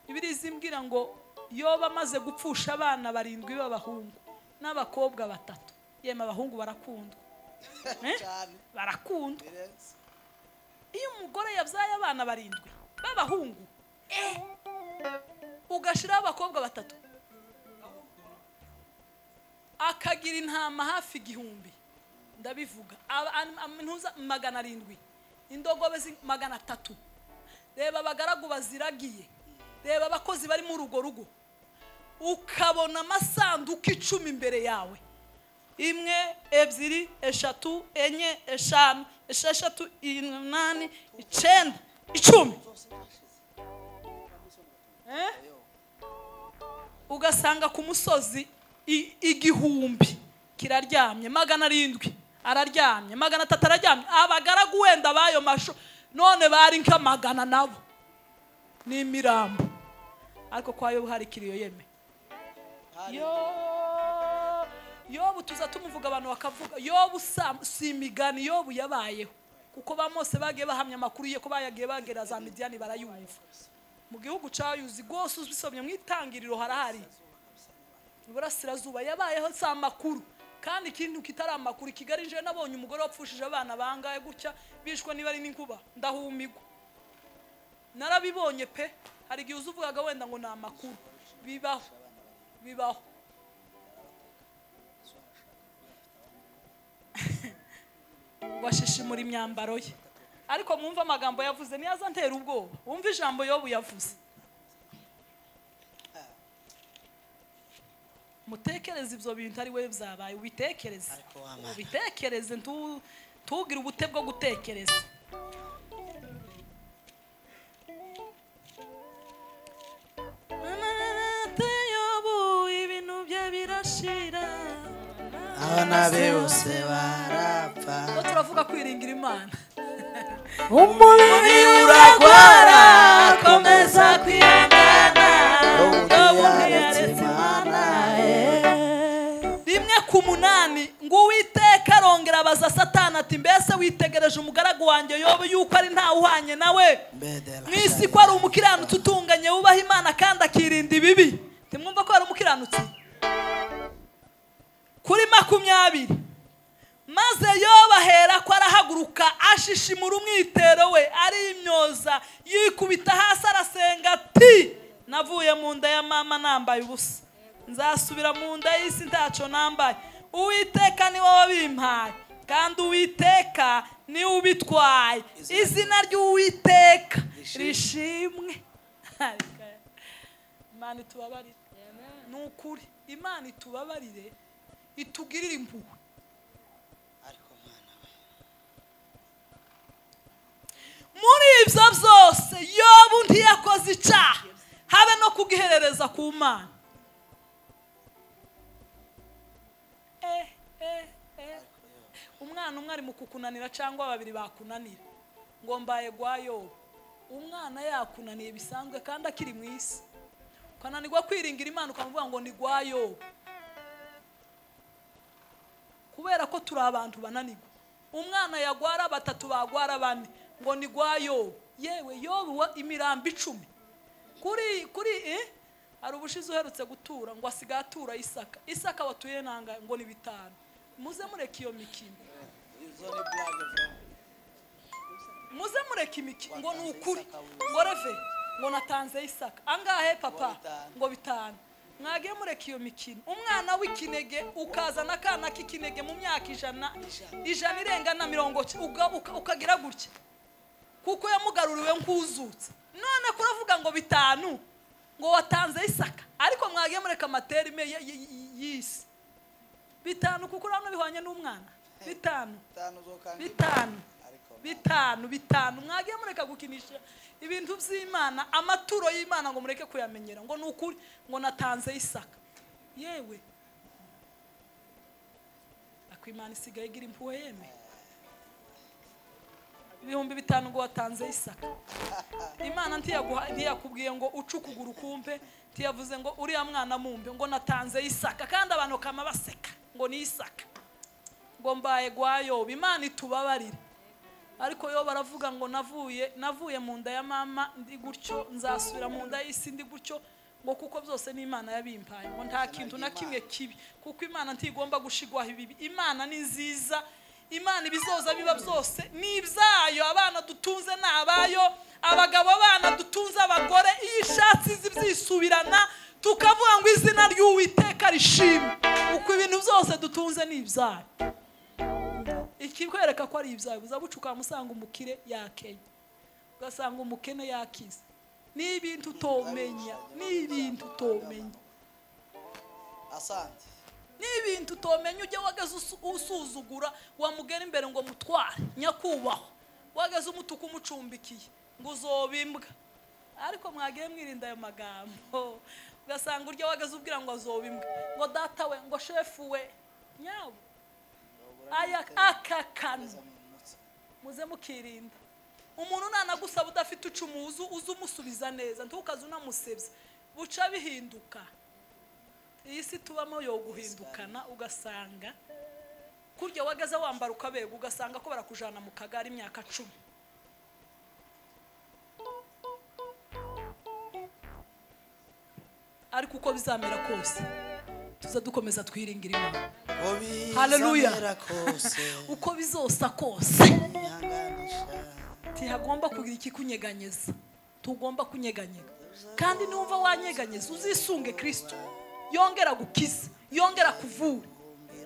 Bibiliya izimbwira ngo Yoba amaze gupfusha abana 7 b'abahungu n'abakobwa 3. Yema abahungu barakundwa. Barakundwa. Iyo umugore yabyaye abana 7 b'abahungu, ugashira abakobwa 3, akagira intama hafi 1000, ndabivuga ntuza 700 indogobe 300 reba abagaragu baziragiye reba abakozi bari mu rugo ukabona amasanduku 10 imbere yawe 1 2 3 4 5 6 7 8 9 10 ugasanga ku musozi igihumbi kiraryamye 700 araryamye 300 araryamye abagaragu wenda bayo masho none bari nkamagana nabo ni mirambo ariko kwa Yobu hari kiriyo yeme Yobu tuza tumuvuga abantu bakavuga Yobu si imigani Yobu yabayeho kuko bamose bagiye bahamya makuru ye ko bayagiye bagera za Midiani barayumva mu gihugu cyayuzi gose uzisomye mwitangiriro harahari Iburasirazuba yabayeho sa makuru kandi ikintu kitari amakuru Kigali nje nabonye umugore wapfushije abana bangaye gutya bishwe niba ari n'inkuba ndahumigwa narabibonye pe hari gihe uzuvugaga wenda ngo na makuru bibaho washishimura imyambaro ye ariko mwumva amagambo yavuze niyaza ntera ubwoba wumva ijambo Yobu yavuze mutekereze ibyo bintu ari we byabaye ubitekereze ntugire ubute bwo gutekereza Yobu ibintu bye birashira abana bose barapfa turavuga kwiringira Imana umubiri uragwara komeza kwihangana rimwe ku 8 ngo Uwiteka arongera abaza Satani ati mbese witegereje umugaragu wanjye Yobu yuko ari nta uhanye nawe mwisi ko ari umukiranutsi utunganye wubaha Imana kandi akirinda ibibi timwumva ko ari umukiranutsi kuri 20 maze Yobu ahera ko arahaguruka ashishimura umwitero we ari imyoza yikubita hasi arasenga ati navuye mu nda ya mama nambaye ubusa nzasubira mu nda y'isi ntaco nambaye Uwiteka ni wowe wabimpaye kandi Uwiteka ni ubitwaye izina ry'Uwiteka rishimwe Imana itubabarire nukuri Imana itubabarire itugirira impuhwe muri ibyo byose Yobu ntiyakoze icyaha habe no kugiherereza ku Mana umwana umwe ari mu kukunanira cyangwa babiri bakunanira ngo mbaye gwa Yobu umwana yakunaniye bisanzwe kandi akiri mu isi kananirwa kwiringira Imana ukavuga ngo ni gwa Yobu kubera ko turi abantu bananirwa umwana yagwara 3 bagwara 4 ngo ni gwa Yobu yewe Yobu imirambo 10 kuri hari ubushize uherutse gutura ngo asigatura Isaka watuye nanga ngo ni 5 muze mureke iyo mikino muze mureke imikino ngo ni ukuri ngo reve ngo natanze Isaka angahe papa ngo 5 mwage mureke iyo mikino umwana w'ikinege ukazana kana k'ikinege mu myaka 100 irenga na 40 ukagira gutya kuko yamugaruriwe nkuzutse none kuravuga ngo 5 ngo watanze Isaka ariko mwage mureka materime yisi 5 kuko urano bihwanye n'umwana 5 mwage mureka gukinisha ibintu by'Imana amaturo y'Imana ngo mureke kuyamenyera ngo nukuri ngo natanze Isaka yewe akwimana isigaye igira impuhwe yeme 5,000 ngo watanze Isaka Imana ntiyakubwiye ngo ucukugura kumpe ntiyavuze ngo uriya mwana mumbe ngo natanze Isaka kandi abantu kama baseka ngo ni Isaka ngo mbaye gwa Yobu Imana itubabarire ariko Yobu baravuga ngo navuye mu nda ya mama ndi gutyo nzasubira mu nda y'isi ndi gutyo ngo kuko byose ni Imana yabimpaye ngo nta kintu na kimwe kibi kuko Imana ntigomba gushigwaho ibibi Imana ni nziza Imana ibizoza biba byose nibyayo abana dutunze nabayo abagabo abana dutunze abagore ishatsi zibyisubirana tukavuga ngo izina ry'Uwiteka rishimwe uko ibintu byose dutunze nibyayo ikikwereka ko ari ibyawe uzabuca ukamusanga umukire yakenye ugasanga umukene yakize n'ibintu utomenya asante n'ibintu utomenya ujya wagaze usuzugura wamugera imbere ngo mutware nyakubahwa wagaze umutuku umucumbikiye ngo uzobimbwa ariko mwagiye mwirinda ayo magambo ugasanga urya wagaze ubwira ngo azobimbwa ngo data we ngo shefu we nyawe aya akakana muze mukirinda umuntu nanagusaba udafite ucumuzu uzumusubiza neza ntukaze unamusebye buca bihinduka iyi si tubamo yo guhindukana ugasanga kurya wagaze wambara ukabega ugasanga ko barakujana mu kagari imyaka 10 ariko uko bizamera kose tuza dukomeza twiringira Imana haleluya uko bizosa kose ntihagomba kugira ikikunyeganyeza tugomba kunyeganyega kandi numva wanyeganyeza uzisunge Kristo yongera gukiza yongera kuvura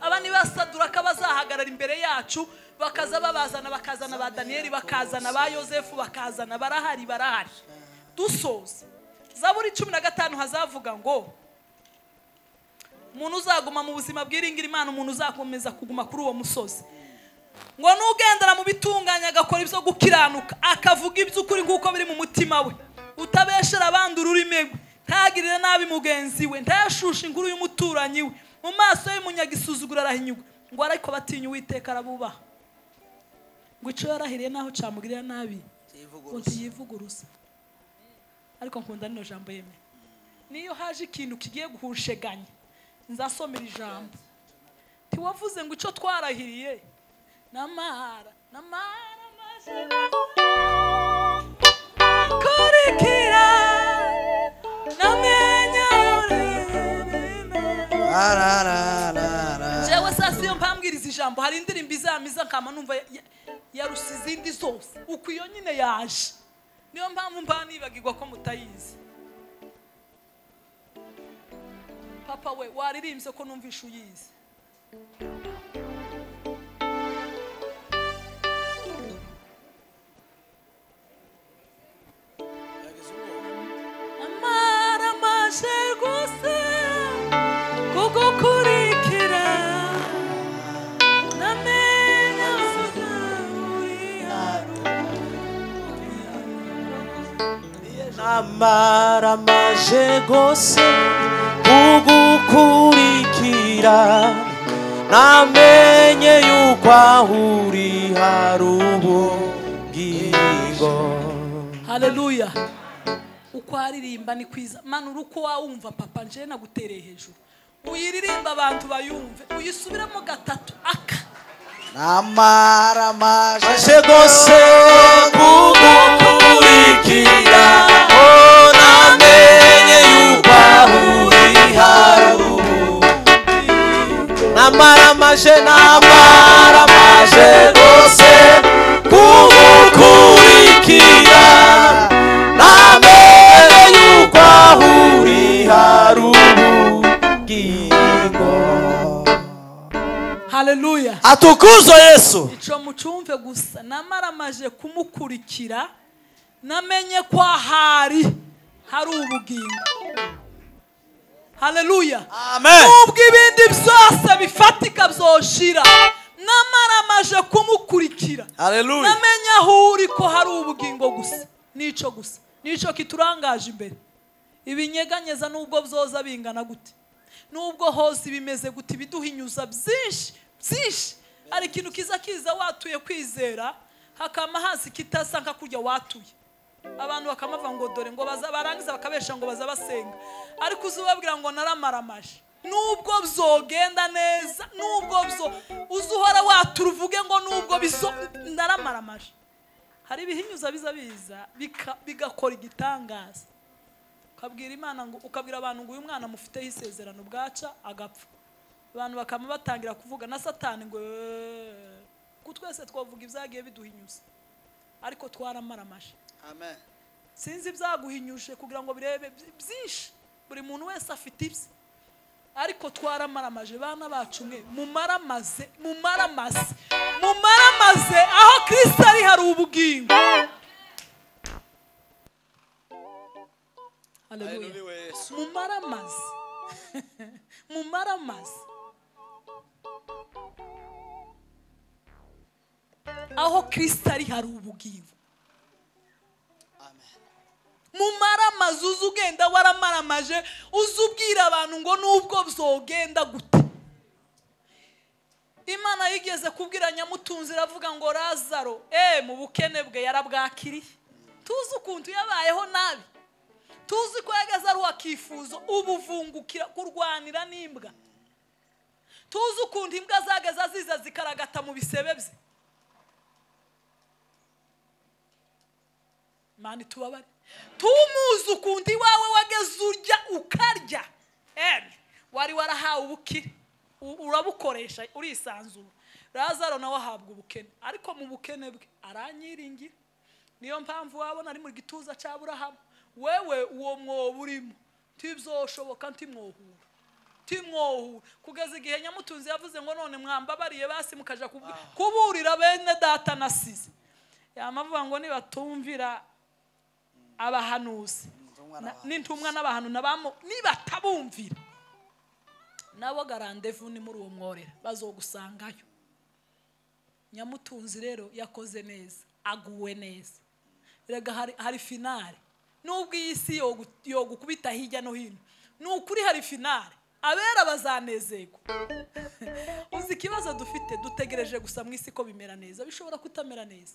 abani basadura kabazahagarara imbere yacu bakaza babazana bakazana ba Danieli bakazana ba Yosefu bakazana barahari dusoze Zaburi 15 hazavuga ngo umuntu uzaguma mu buzima bwiringira Imana umuntu uzakomeza kuguma kuri uwo musozi ngo nugendera mu bitunganya agakora ibyo gukiranuka akavuga iby'ukuri nguko biri mu mutima we utabeshera abandi ururimi ntagirire nabi mugenzi we ntashushe inkuru y'umuturanyi we mu maso y'umunyagisuzugura arahinyuga ngo ariko batinya Uwiteka arabubaha ngo ico yarahiriye naho camugirira nabi ngo ntiyivuguruza ariko nkunda nino jambo yeme niyo haje ikintu kigiye guhusheganya nzasomera ijambo tiwavuze ngo ico twarahiriye namara maze kurikira namenya jewe sasa iyo mpambwiriza ijambo hari indirimbo izamiza nkama numva yarusize izindi zose uko iyo nyine yaje niyo mpamvu mbanibagirwa ko mutayizi papa we waririmbye ko numvisha uyizi amara maje guse kugukurikira namenya uri amara maje gose kugukurikira namenye yuko ahuri harubugingo haleluya uko aririmba ni kwiza mana uruko wawumva papa nje nagutereye hejuru uyiririmba abantu bayumve uyisubiramo gatatu aka namara maje gose kugukurikira namenye yuko ahuri harubugingo namara maje gose kugukurikira namenye yuko ahuri harubugingo haleluya atukuzwe Yesu ico mucumve gusa namara maje kumukurikira namenye ko hari ubugingo haleluya amen ubwo ibindi byose bifatika byoshira namara maje kumukurikira haleluya namenye aho uri ko hari ubugingo gusa nico kiturangaje imbere ibinyeganyeza nubwo byoza bingana gute nubwo hose bimeze gute biduhinyuza byinshi ari ikintu kiza watuye kwizera hakama hasi kitasa nka kujya watuye abantu bakamava ngo dore ngo barangiza bakabesha ngo baza basenga ariko uzubabwira ngo naramaramaje nubwo bizogenda neza nubwo uzuhora waturuvuge ngo nubwo naramaramaje hari ibihinyuza biza bigakora igitangaza ukabwira Imana ngo ukabwira abantu ngo uyu mwana mufiteho isezerano bwaca agapfa abantu bakama batangira kuvuga na Satani ngo kutwese twavuga ibyagiye biduhinyuza ariko twaramaramaje amen sinzi byaguhinyuje kugira ngo birebe byinshi buri muntu wese afite ibye ariko twaramaramaje bana bacu mwe mumaramaze aho Kristo ari hari ubugingo. Haleluya. Mumaramaze aho Kristo ari hari ubugingo. Mumaramaze uzi ugenda waramaramaje uzi ubwira abantu ngo nubwo byogenda gute. Imana yigeze kubwira Nyamutunzi iravuga ngo Lazaro mu bukene bwe yarabwakiriye. Tuzi ukuntu yabayeho nabi, tuzi ko yageze ari wakifuzo ubuvungukira kurwanira n'imbwa, tuzi ukuntu imbwa zageza ziza zikaragata mu bisebe bye. Mani tubabare, tumuzi ukuntu iwawe wageze urya ukarya, wari warahawe ubukire urabukoresha urisanzura. Lazaro nawe ahabwa ubukene, ariko mu bukene bwe aranyiringira. Niyo mpamvu wabona ari mu gituza cya Aburahamu. Wewe uwo mwobo urimo ntibizoshoboka timwohura kugeza igihe Nyamutunzi yavuze ngo none mwambabariye basi mukaja kuburira bene data nasize. Yamavuga ngo nibatumvira abahanuzi n'intumwa n'abantu nabamo nibatabumvira nabo garandevu ni muri uwo mworera bazogusangayo. Nyamutunzi rero yakoze neza, aguwe neza. Rega hari finale. Nubwo isi yo gukubita hirya no hino, nukuri hari finale. Abera bazanezego. Uzi ikibazo dufite, dutegereje gusa mu isi ko bimera neza, bishobora kutamera neza.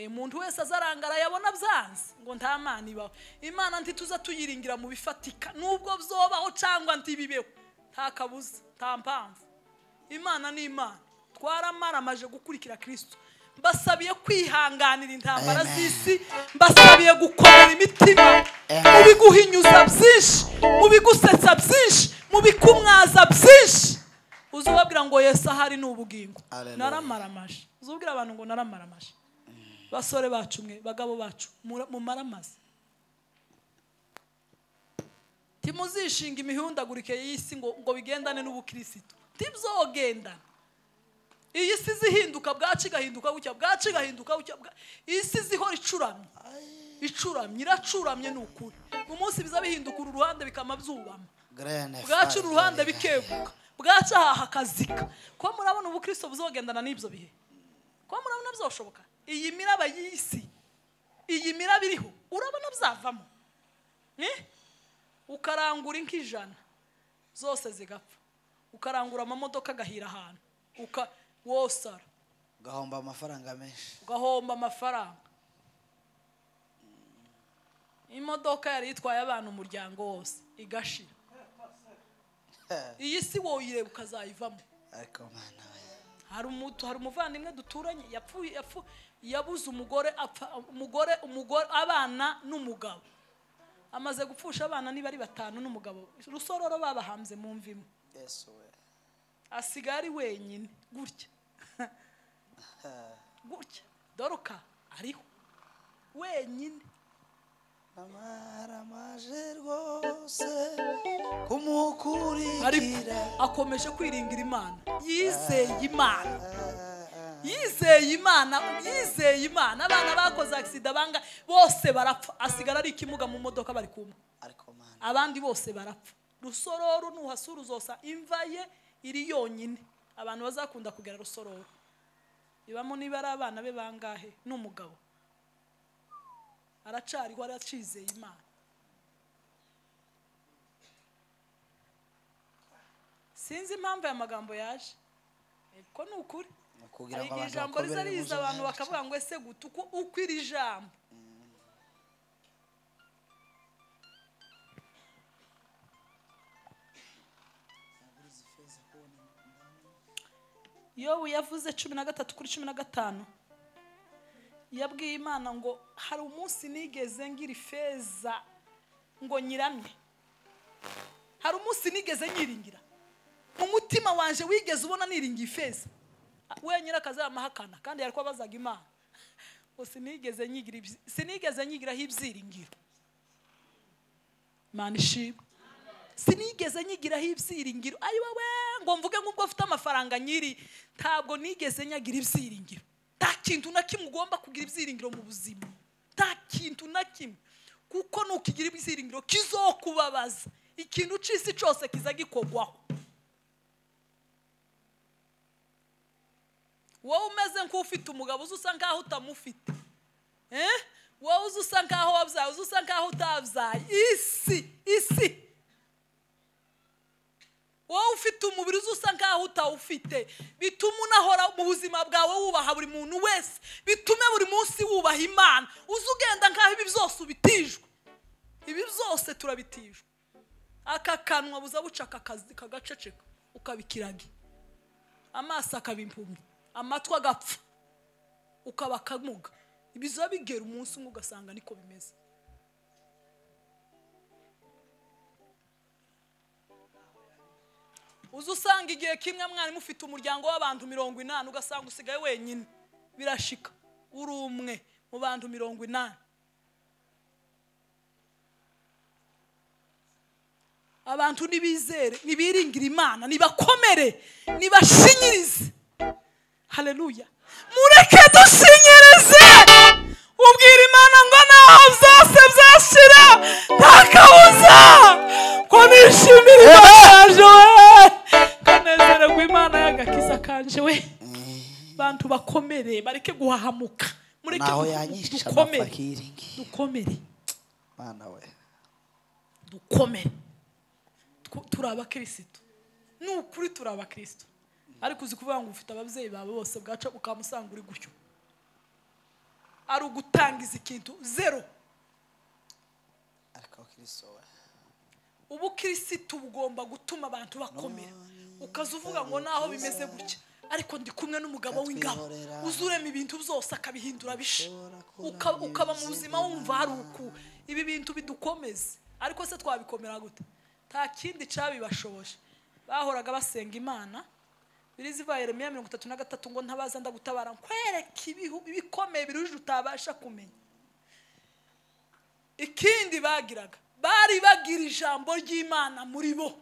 Umuntu wese azarangara yabona byanze ngo nta Mana ibaho. Imana ntituza tuyiringira mu bifatika, nubwo byobaho cyangwa ntibibeho, nta kabuza, nta mpamvu. Imana ni Imana. Twaramaramaje gukurikira Kristo. Mbasabiye kwihanganira intambara z'isi, mbasabiye gukomera imitima, mubiguhinyuza byinshi, mubigusetsa byinshi, mubikumwaza byinshi. Uzubabwira ngo Yesu ahari n'ubugingo. Naramaramaje. Uzubwira abantu ngo naramaramaje. Basore bacu mwe, bagabo bacu, mumaramaze. Timuzishinga imihundagurike y'isi ngo bigendane n'ubukristo. Tibzogendana. Iyi si zihinduka bwaci gahinduka gutya, bwaci gahinduka gutya. Isi zihora icuramye iracuramye n'ukuri. Umunsi biza bihinduka uruhande bikama byubama, bwaci uruhande bikeguka, bwaci hakazika. Ko murabona ubukristo buzogendana n'ibyo bihe? Ko murabona byoshoboka? Iyi miraba y'isi, iyi miraba iriho urabona byavamo, ukarangura ink'ijana zose zigapfa, ukarangura amamodoka agahira ahantu, wosara ugahomba amafaranga menshi, ugahomba amafaranga. Imodoka yari itwaye abantu umuryango wose igashira. Iyi si wowe ireba ukazayivamo. Ariko Mana, hari umuvandimwe duturanye yabuze umugore abana n'umugabo, amaze gupfusha abana niba ari 5 n'umugabo. Rusororo babahambye mu mvimo. Yesu we. Asigaye ari wenyine gutya. Gutya. Doroka ariho wenyine. Amaramaje rwose kumukurikira. Ariko akomeje kwiringira Imana. Yizeye Imana. Abana bakoze accident banga bose barapfa. Asigara ari ikimuga mu modoka bari kumwe. Ariko Mana, abandi bose barapfa. Rusororo nuhasura uzosa imva ye iri yonyine. Abantu bazakunda kugera Rusororo ibamo niba ari abana be bangahe n'umugabo aracari ko aracizeye Imana. Sinzi impamvu ya magambo yaje, ko n'ukuri kugira ngo abantu ijambo rizariza abantu bakavuga ngo ese gutu uko iri jambo. Yobu yavuze 13:15 yabwiye Imana ngo hari umunsi nigeze ngira ifeza ngo nyiramye, hari umunsi nigeze nyiringira. Umutima wanje wigeze ubona niringiye ifeza wenyine akazamahakana kandi yariko abazaga Imana ngo sinigeze nyigiraho ibyiringiro. Imana ishimwe. sinigeze nyigiraho ibyiringiro ayi wowe ngo mvuge nk'ubwo ufite amafaranga nyiri ntabwo nigeze nyagira ibyiringiro nta kintu na kimwe ugomba kugira ibyiringiro mu buzima nta kintu na kimwe kuko nukigira ibyiringiro kizokubabaza ikintu cy'isi cyose kiza gikogwaho wowe umeze nk'ufite umugabo usa nkaho utamufite wowe usa nkaho wabyaye usa nkaho utabyaye isi wowe ufite umubiri usa nkaho utawufite bituma unahora mu buzima bwawe wubaha buri muntu wese bitume buri munsi wubaha Imana uzugenda nkaho ibi byose ubitijwe ibi byose turabitijwe aka kanwa buza bucaka akazi kagaceceka ukabikiragi amaso akabimpumye amatwi agapfa ukaba kamuga ibiza bigera umunsi umwe ugasanga niko bimeze uzusanga igihe kimwe mwari mufite umuryango w'abantu 40 ugasanga usigaye wenyine birashika uri umwe mu bantu 40 abantu nibizere nibiringira Imana nibakomere nibashinyirize haleluya mureke dushinyirize ubwira Imana ngo naho byose byashira ntakabuza ko nishimira Imana we kanezererwa Imana y'agakiza kanje we bantu bakomere bareke guhahamuka mureke dukomere Mana we dukomere turaba Kristo n'ukuri turaba Kristo ariko uzi kuvuga ngo ufite ababyeyi bawe bose bwaca ukamusanga uri gutyo ari ugutangiza ikintu zero ariko Kristo we ubu Kristo bugomba gutuma abantu bakomera ukazuvuga ngo naho bimeze gutya ariko ndi kumwe n'umugabo w'ingabo uzurema ibintu byose akabihindura bishe ukaba mu buzima wumva hari uku ibi bintu bidukomeze ariko se twabikomera gute nta kindi cabibashoboje bahoraga basenga Imana biriziva Yeremiya 33 ngo ntabaza ndagutabara nkwereka ibikomeye biruje utabasha kumenya ikindi bagiraga bari bagira ijambo ry'Imana muri bo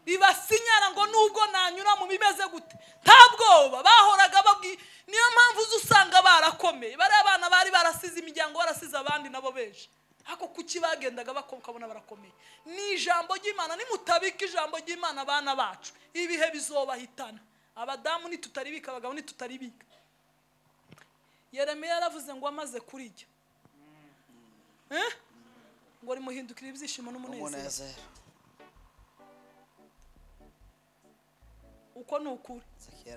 ribasinyara ngo nubwo nanyura mu bimeze gute ntabwoba bahoraga babwi niyo mpamvu uzusanga barakomeye bari abana bari barasize imiryango barasize abandi nabo beje hako kuki bagendaga bakabona barakomeye ni ijambo ry'Imana nimutabika ijambo ry'Imana abana bacu ibihe bizobahitana abadamu ni tutaribika abagabo ni tutaribika Yeremiya yaravuze ngo amaze kurijya ngo rimuhindukira ibyishimo n'umunezero uko nukuri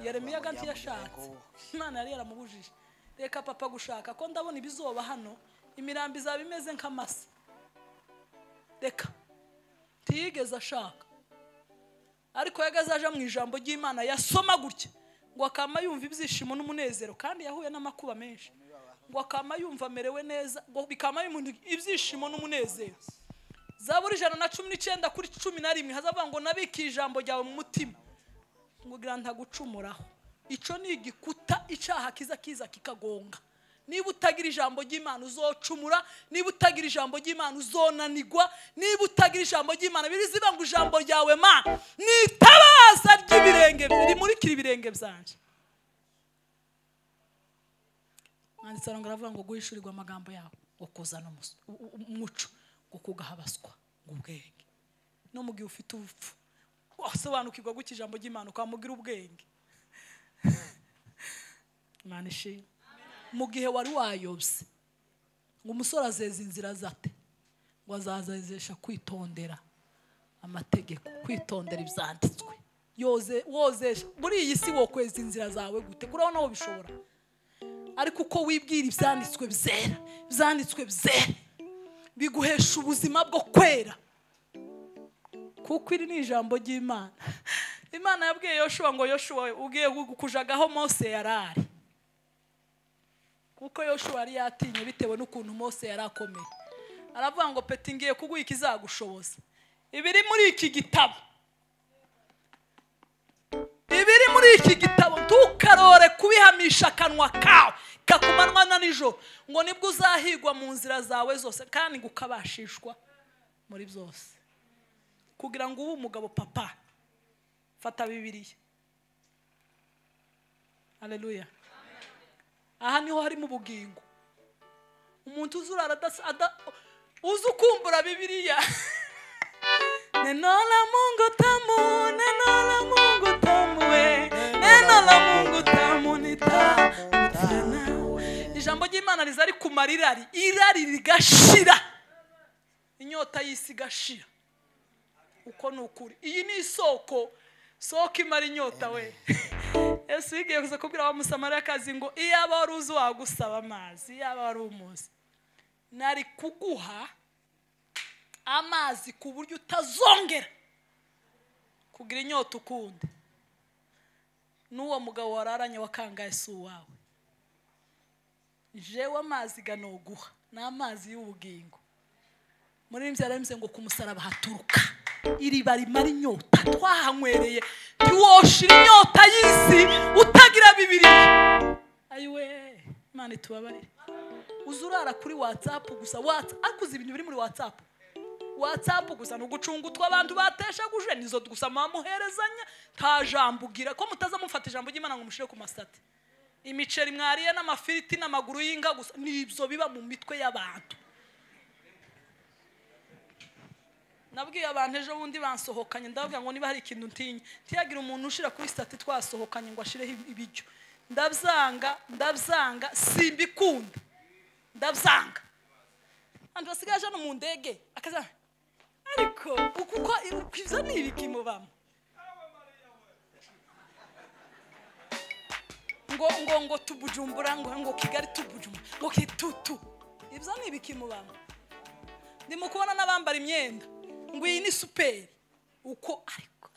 Yeremiya ganti yashatse Imana yari yaramubujije reka papa gushaka ko ndabona ibizoba hano imirambi izaba imeze nk'amase reka tigeze ashaka ariko yagaze aje mu ijambo ry'Imana yasoma gutya ngo akama yumva ibyishimo n'umunezero kandi yahuye n'amakuba menshi ngo akama yumva amerewe neza ngo bikama ibyishimo n'umunezero Zaburi 119 kuri 11 hazavuga ngo nabiki ijambo ryawe mu mutima ngo gira ntagucumuraho ico ni igikuta icaha kiza kikagonga niba utagira ijambo ry'Imana uzocumura niba utagira ijambo ry'Imana uzonanigwa niba utagira ijambo ry'Imana biriziba ngo ijambo ryawe Mana nitabaza ry'ibirenge rimurikira ibirenge byanje mwanditse ngo aravuga ngo guhishurirwa amagambo yawe ngo kuzana umuco ngo kugahabaswa ngo ubwenge no mu gihe ufite ubupfu wasobanukirwa guki ijambo ry'Imana ukamugira ubwenge Imana ishimwe mu gihe wari wayobse ngo umusore azeza inzira zate ngo azazezesha kwitondera amategeko kwitondera ibyanditswe wozesha muri iyi si wo kweza inzira zawe gute kurabona aho bishobora ariko uko wibwira ibyanditswe byera biguhesha ubuzima bwo kwera kuko iri ni ijambo ry'Imana Imana yabwiye Yoshua ngo Yoshua ugiye kujagaho Mose yarari kuko Yoshua yari yatinye bitewe n'ukuntu Mose yarakomeye aravuga ngo peti ngiye kuguha ikizagushoboza ibiri muri iki gitabo ntukarore kubihamisha akanwa kawe kakumanwa na nijoro ngo nibwo uzahigwa mu nzira zawe zose kandi ukabashishwa muri byose kugira ngo ube umugabo papa fata Bibiliya. Haleluya. Aha niho harimo ubugingo. Umuntu uzurara uzi ukumbura Bibiliya. Neno la Mungu tamu, neno la Mungu tamu we, neno la Mungu tamu nitafana. Ijambo ry'Imana rizari kumara irari rigashira, inyota y'isi igashira. Uko nukuri iyi ni isoko imara inyota we. Yesu yigiye kuza kubwira wa Musamariyakazi ngo iyaba wari uzi wagusaba amazi, iyaba wari umuzi nari kuguha amazi ku buryo utazongera kugira inyota ukundi. N'uwo mugabo wararanye wakangaye si uwawe. Jewe amazi ganoguha n'amazi y'ubugingo. Muri mbyaremze ngo ku musaraba haturuka iriba rimara inyota. Twahanywereye ntiwoshira inyota y'isi utagira Bibiliya. Ayiwe Imana itubabarire. Uzurara kuri WhatsApp gusa, akuze ibintu biri muri WhatsApp gusa nugucunga utw'abantu bateshaguje nizo gusa mamuherezanya nta jambo ugira ko mutaza mufata ijambo ry'Imana ngo mushire ku mastate. Imiceri mwariye n'amafiriti n'amaguru y'inga gusa nibyo biba mu mitwe y'abantu. Nabwiye abantu ejo bundi bansohokanye ndavuga ngo niba hari ikintu ntinya tiyagira umuntu ushira kuri state twasohokanye ngo ashireho ibijyo. Ndabyanga simbikunda. Ndabyanga. Andi basigaje no mu ndege akaza ariko ukuko ivyo ni ibikimubamo ngo tubujumbura ngo Kigali tubujumbura ngo kitutu ivyo ni ibikimubamo. Ndimo kubona nabambara imyenda ngo iyi ni super uko ariko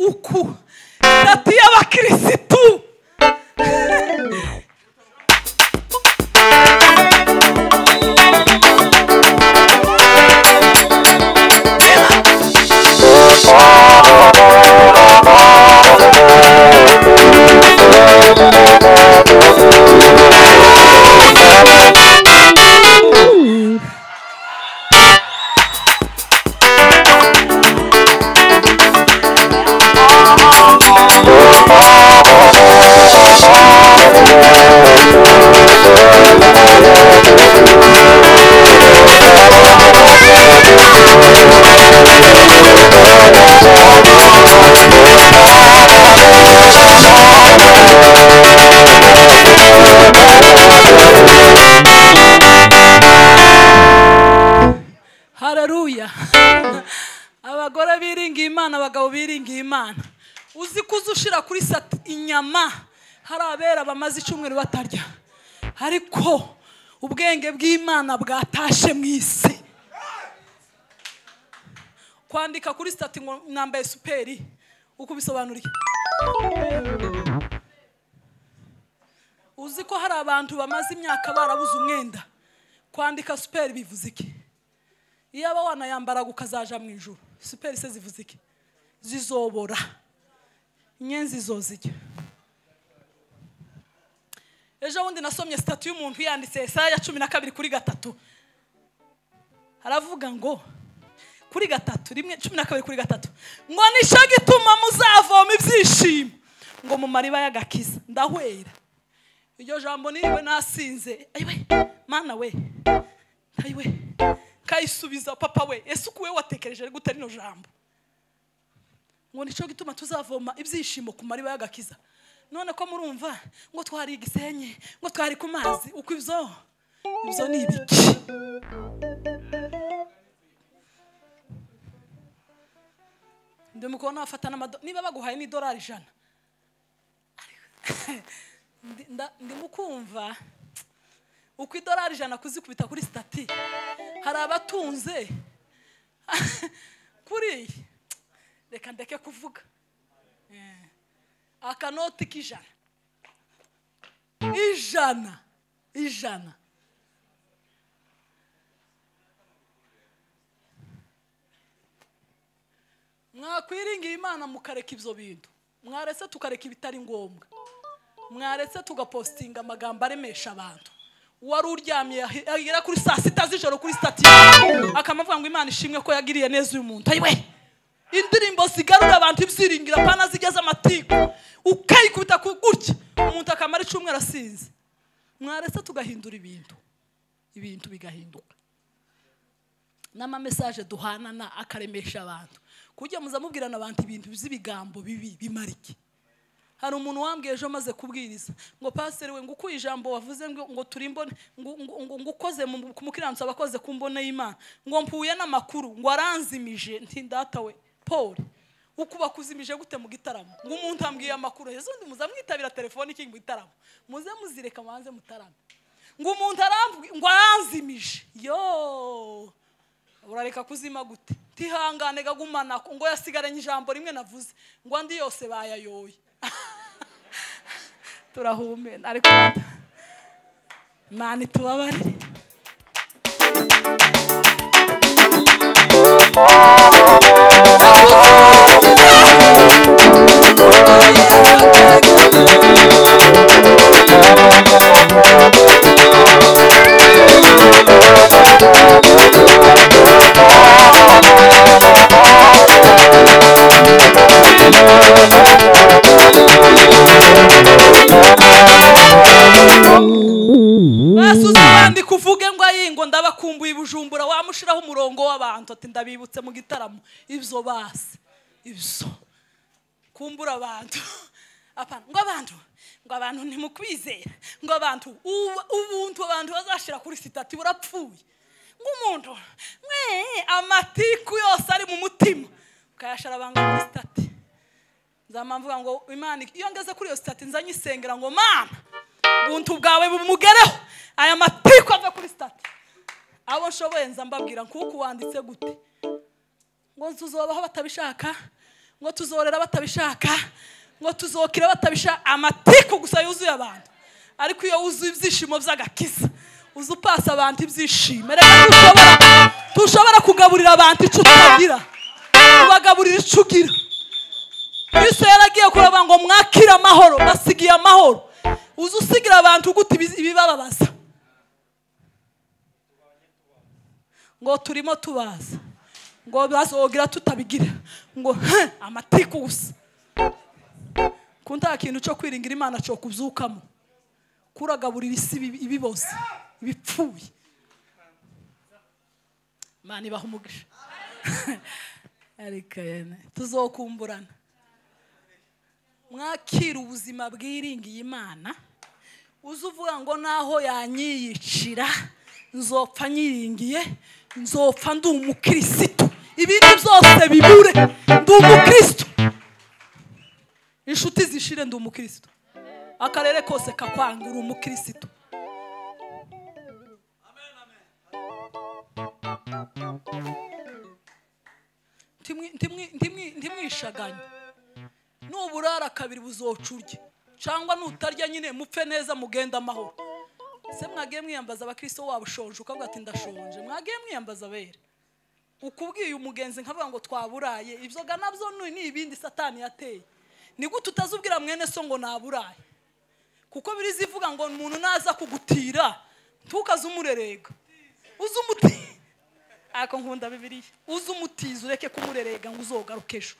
uku dati y'abakirisitu abagore biringiye Imana abagabo biringiye Imana uzi kuzushira kuri sati inyama hari abera bamaze icyumweru batarya ariko ubwenge bw'Imana bwatashe mu isi kwandika kuri sati ngo nambaye superi uko bisobanuriye uzi ko hari abantu bamaze imyaka barabuze umwenda kwandika superi bivuze iki iyo aba wanayambara gukazaja mu ijuru superi se zivuze iki zizobora inyenzi zozijya ejo bundi nasomye statut y'umuntu yanditse Yesaya 12:3 haravuga ngo kuri 12:3 ngo nisho gituma muzavoma ibyishimo ngo mu mariba y'agakiza ndahwera iryo jambo niwe nasinze ayiwe mana we ayiwe kayisubiza papa we ese kuwe watekereje gute rino jambo ngo nico gituma tuzavoma ibyishimo ku mariba y'agakiza none ko murumva ngo twari igisenye ngo twari ku mazi uko ivyo ibyo ni ibiki? Ndimukona afata niba baguhaye n'idolari 100 ndimukumva uko idolari 100 kuzikubita kuri stati hari abatunze kuri reka ndeke kuvuga akanoti k'ijana mwakwiringira Imana mukareka ibyo bintu, mwaretse tukareka ibitari ngombwa, mwaretse tugapostinga amagambo aremesha abantu. Wari uryamye agera kuri saa 6 z'ijoro kuri stati akamavuga ngo Imana ishimwe ko yagiriye neza uyu muntu. Ayiwe indirimbo zigarura abantu ibyiringira pana zigeze amatiko ukayikubita gutya umuntu akamara icumwe arasinze. Mwaretse tugahindura ibintu bigahinduka. Nama message duhanana akaremesha abantu. Kujya muzamubwirana abantu ibintu by'ibigambo bibi bimariki. Hari umuntu wambwiye ejo maze kubwiriza ngo pastor we nguko ijambo wavuze ngo turimbone ngo ukoze ku mukiranutsi abakoze kumbone y'Imana ngo mpuye n'amakuru ngo aranzimije nti data we Paul ukuba kuzimije gute mu gitaramo ngo umuntu ambwiye amakuru ezo ndi muzamwitabira telefone iki mu gitaramo muze muzireka manze mutaramo ngo umuntu ngo aranzimije yo urareka kuzima gute tihangane gagumana ngo yasigaranye ijambo rimwe navuze ngo andi yose bayayoye turahumena ariko Imana tubabarire. Basuzabandi kuvuge ngo ayingo ndabakumbuye Bujumbura wamushiraho umurongo w'abantu ati ndabibutse mu gitaramo ibyo base ibyo kumbura abantu apana ngo abantu ntimukwizera ngo ubuntu abantu bazashira kuri sitati burapfuye ngo umuntu amatiku yose ari mu mutima ukayashara banga kuri sitati nzamamvuga ngo Imana iyo ngeze kuri iyo sitati nzanyisengera ngo Mana buntu bwawe bumugereho aya matiku ava kuri sitati abo nshoboye nzambabwira kuko wanditse gute ngo tuzobaho batabishaka ngo tuzorera batabishaka ngo tuzokira batabishaka amatiku gusa yuzuye abantu ariko iyo wuzuye ibyishimo by'agakiza uzupasa abantu ibyishimo reka tushobora kugaburira abantu icyo tutagira ubagaburira icyo ugira. Kristo yaragiye kuraba ngo mwakira amahoro basigiye amahoro uzusigira abantu gute ibibababaza ngo turimo tubaza ngo bazogira tutabigira ngo amatiku gusa kunta kintu cyo kwiringira Imana cyo kubyukamo kuragaburira isi ibibose ibipfuye Imana ibaha umugisha ariko tuzokumburana mwakira ubuzima bwiringiye Imana uzuvuga ngo naho yanyiyicira nzopfa nyiringiye nzopfa ndi umukristo ibintu byose bibure ndi umukristo inshuti zishire ndi umukristo akarere kose kakwanga uri umukristo. Ntimwishaganye nuburara kabiri buzocurye cyangwa nutarya nyine mupfe neza mugenda amahoro. Se mwagiye mwiyambaza abakristo wabo shonje ukavuga ati ndashonje mwagiye mwiyambaza bere ukubwiye umugenzi nkavuga ngo twaburaye ibyo ga nabyo ni ibindi satani yateye ni gute utazubwira mwene so ngo naburaye kuko biri zivuga ngo umuntu naza kugutira ntukaze umurerega uzumuti ako nkunda Bibiliya uzumutiza ureke kumurerega ngo uzogaruke ejo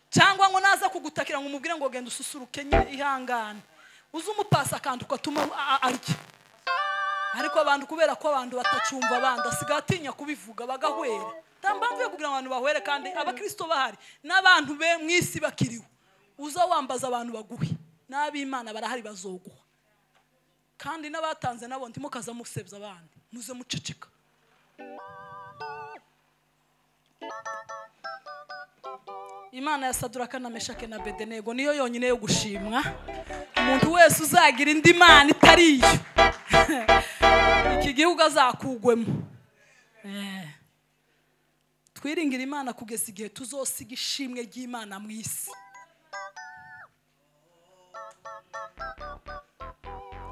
cyangwa ngo naza kugutakira ngo umubwire ngo genda ususuruke nyine ihangane uzumupasa kandi ukatuma arya ariko abantu kubera ko abantu batacumva abandi asigatinya kubivuga bagahwera tambamvuye kugira abantu bahwere kandi abakristo bahari n'abantu be mwisi bakiriwe uza wambaza abantu baguhe n'ab'Imana barahari bazoguha kandi n'abatanze nabo ntimukaza musebya abandi muze muceceka. Imana ya Saduraka na Meshake na Abedenego niyo yonyine yo gushimwa. Umuntu wese uzagira indi mana itari iyo iki gihugu azakugwemo. Twiringira Imana kugeza igihe tuzosiga ishimwe ry'Imana mu isi.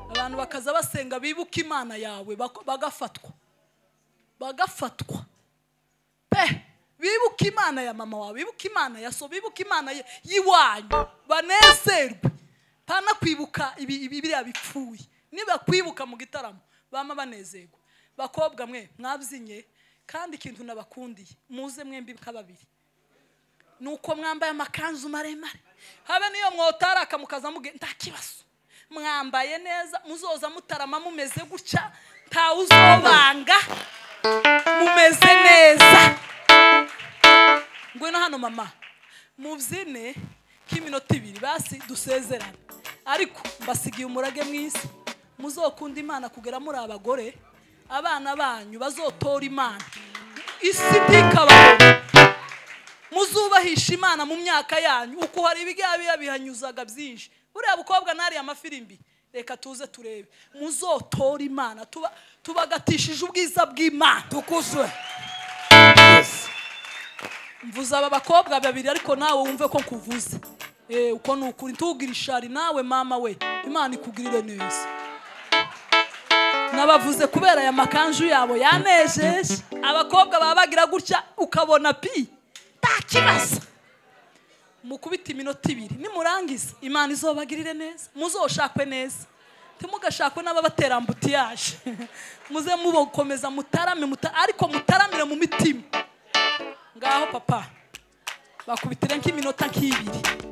Abantu bakaza basenga bibuka Imana yawe bagafatwa pe, bibuka Imana ya mama wawe, bibuka Imana ya so, bibuka Imana yiwanyu, banezerwe pana kwibuka ibiriya bipfuye. Niba kwibuka mu gitaramo bama banezerwa. Bakobwa mwe mwabzinye kandi ikintu nabakundiye muze mwembi kababiri nuko mwambaye amakanzu maremare, habe niyo mwotaraka mukaza muge ndakibaso, mwambaye neza muzoza mutarama mumeze gutya nta uzobanga mumeze neza. Ngwino hano mama mubyine k'iminota 2 basi dusezerane, ariko mbasigiye umurage mwisi muzokunda Imana kugera muri abagore abana banyu bazotora Imana isi ndikababona, muzubahisha Imana mu myaka yanyu uko hari ibigabiya bihanyuzaga byinshi. Buriya bukobwa nari amafirimbi reka tuze turebe muzotora Imana tubagatishije ubwiza bw'Imana tukuzwe. Mvuza aba bakobwa babiri ariko nawe wumve ko kuvuze uko nukuri ntugira ishari nawe mama we Imana ikugirire neza. Nabavuze kubera ya makanju yabo yanejeje, abakobwa babagira gutya ukabona pi takibaza. Mukubita iminota 2 nimurangiza Imana izobagirire neza, muzoshakwe neza, timugashakwe n'ababatera ambutiyaje muze mubokomeza mutarame ariko mutaramire mu mitima. Ngaho papa bakubitire nk'iminota 2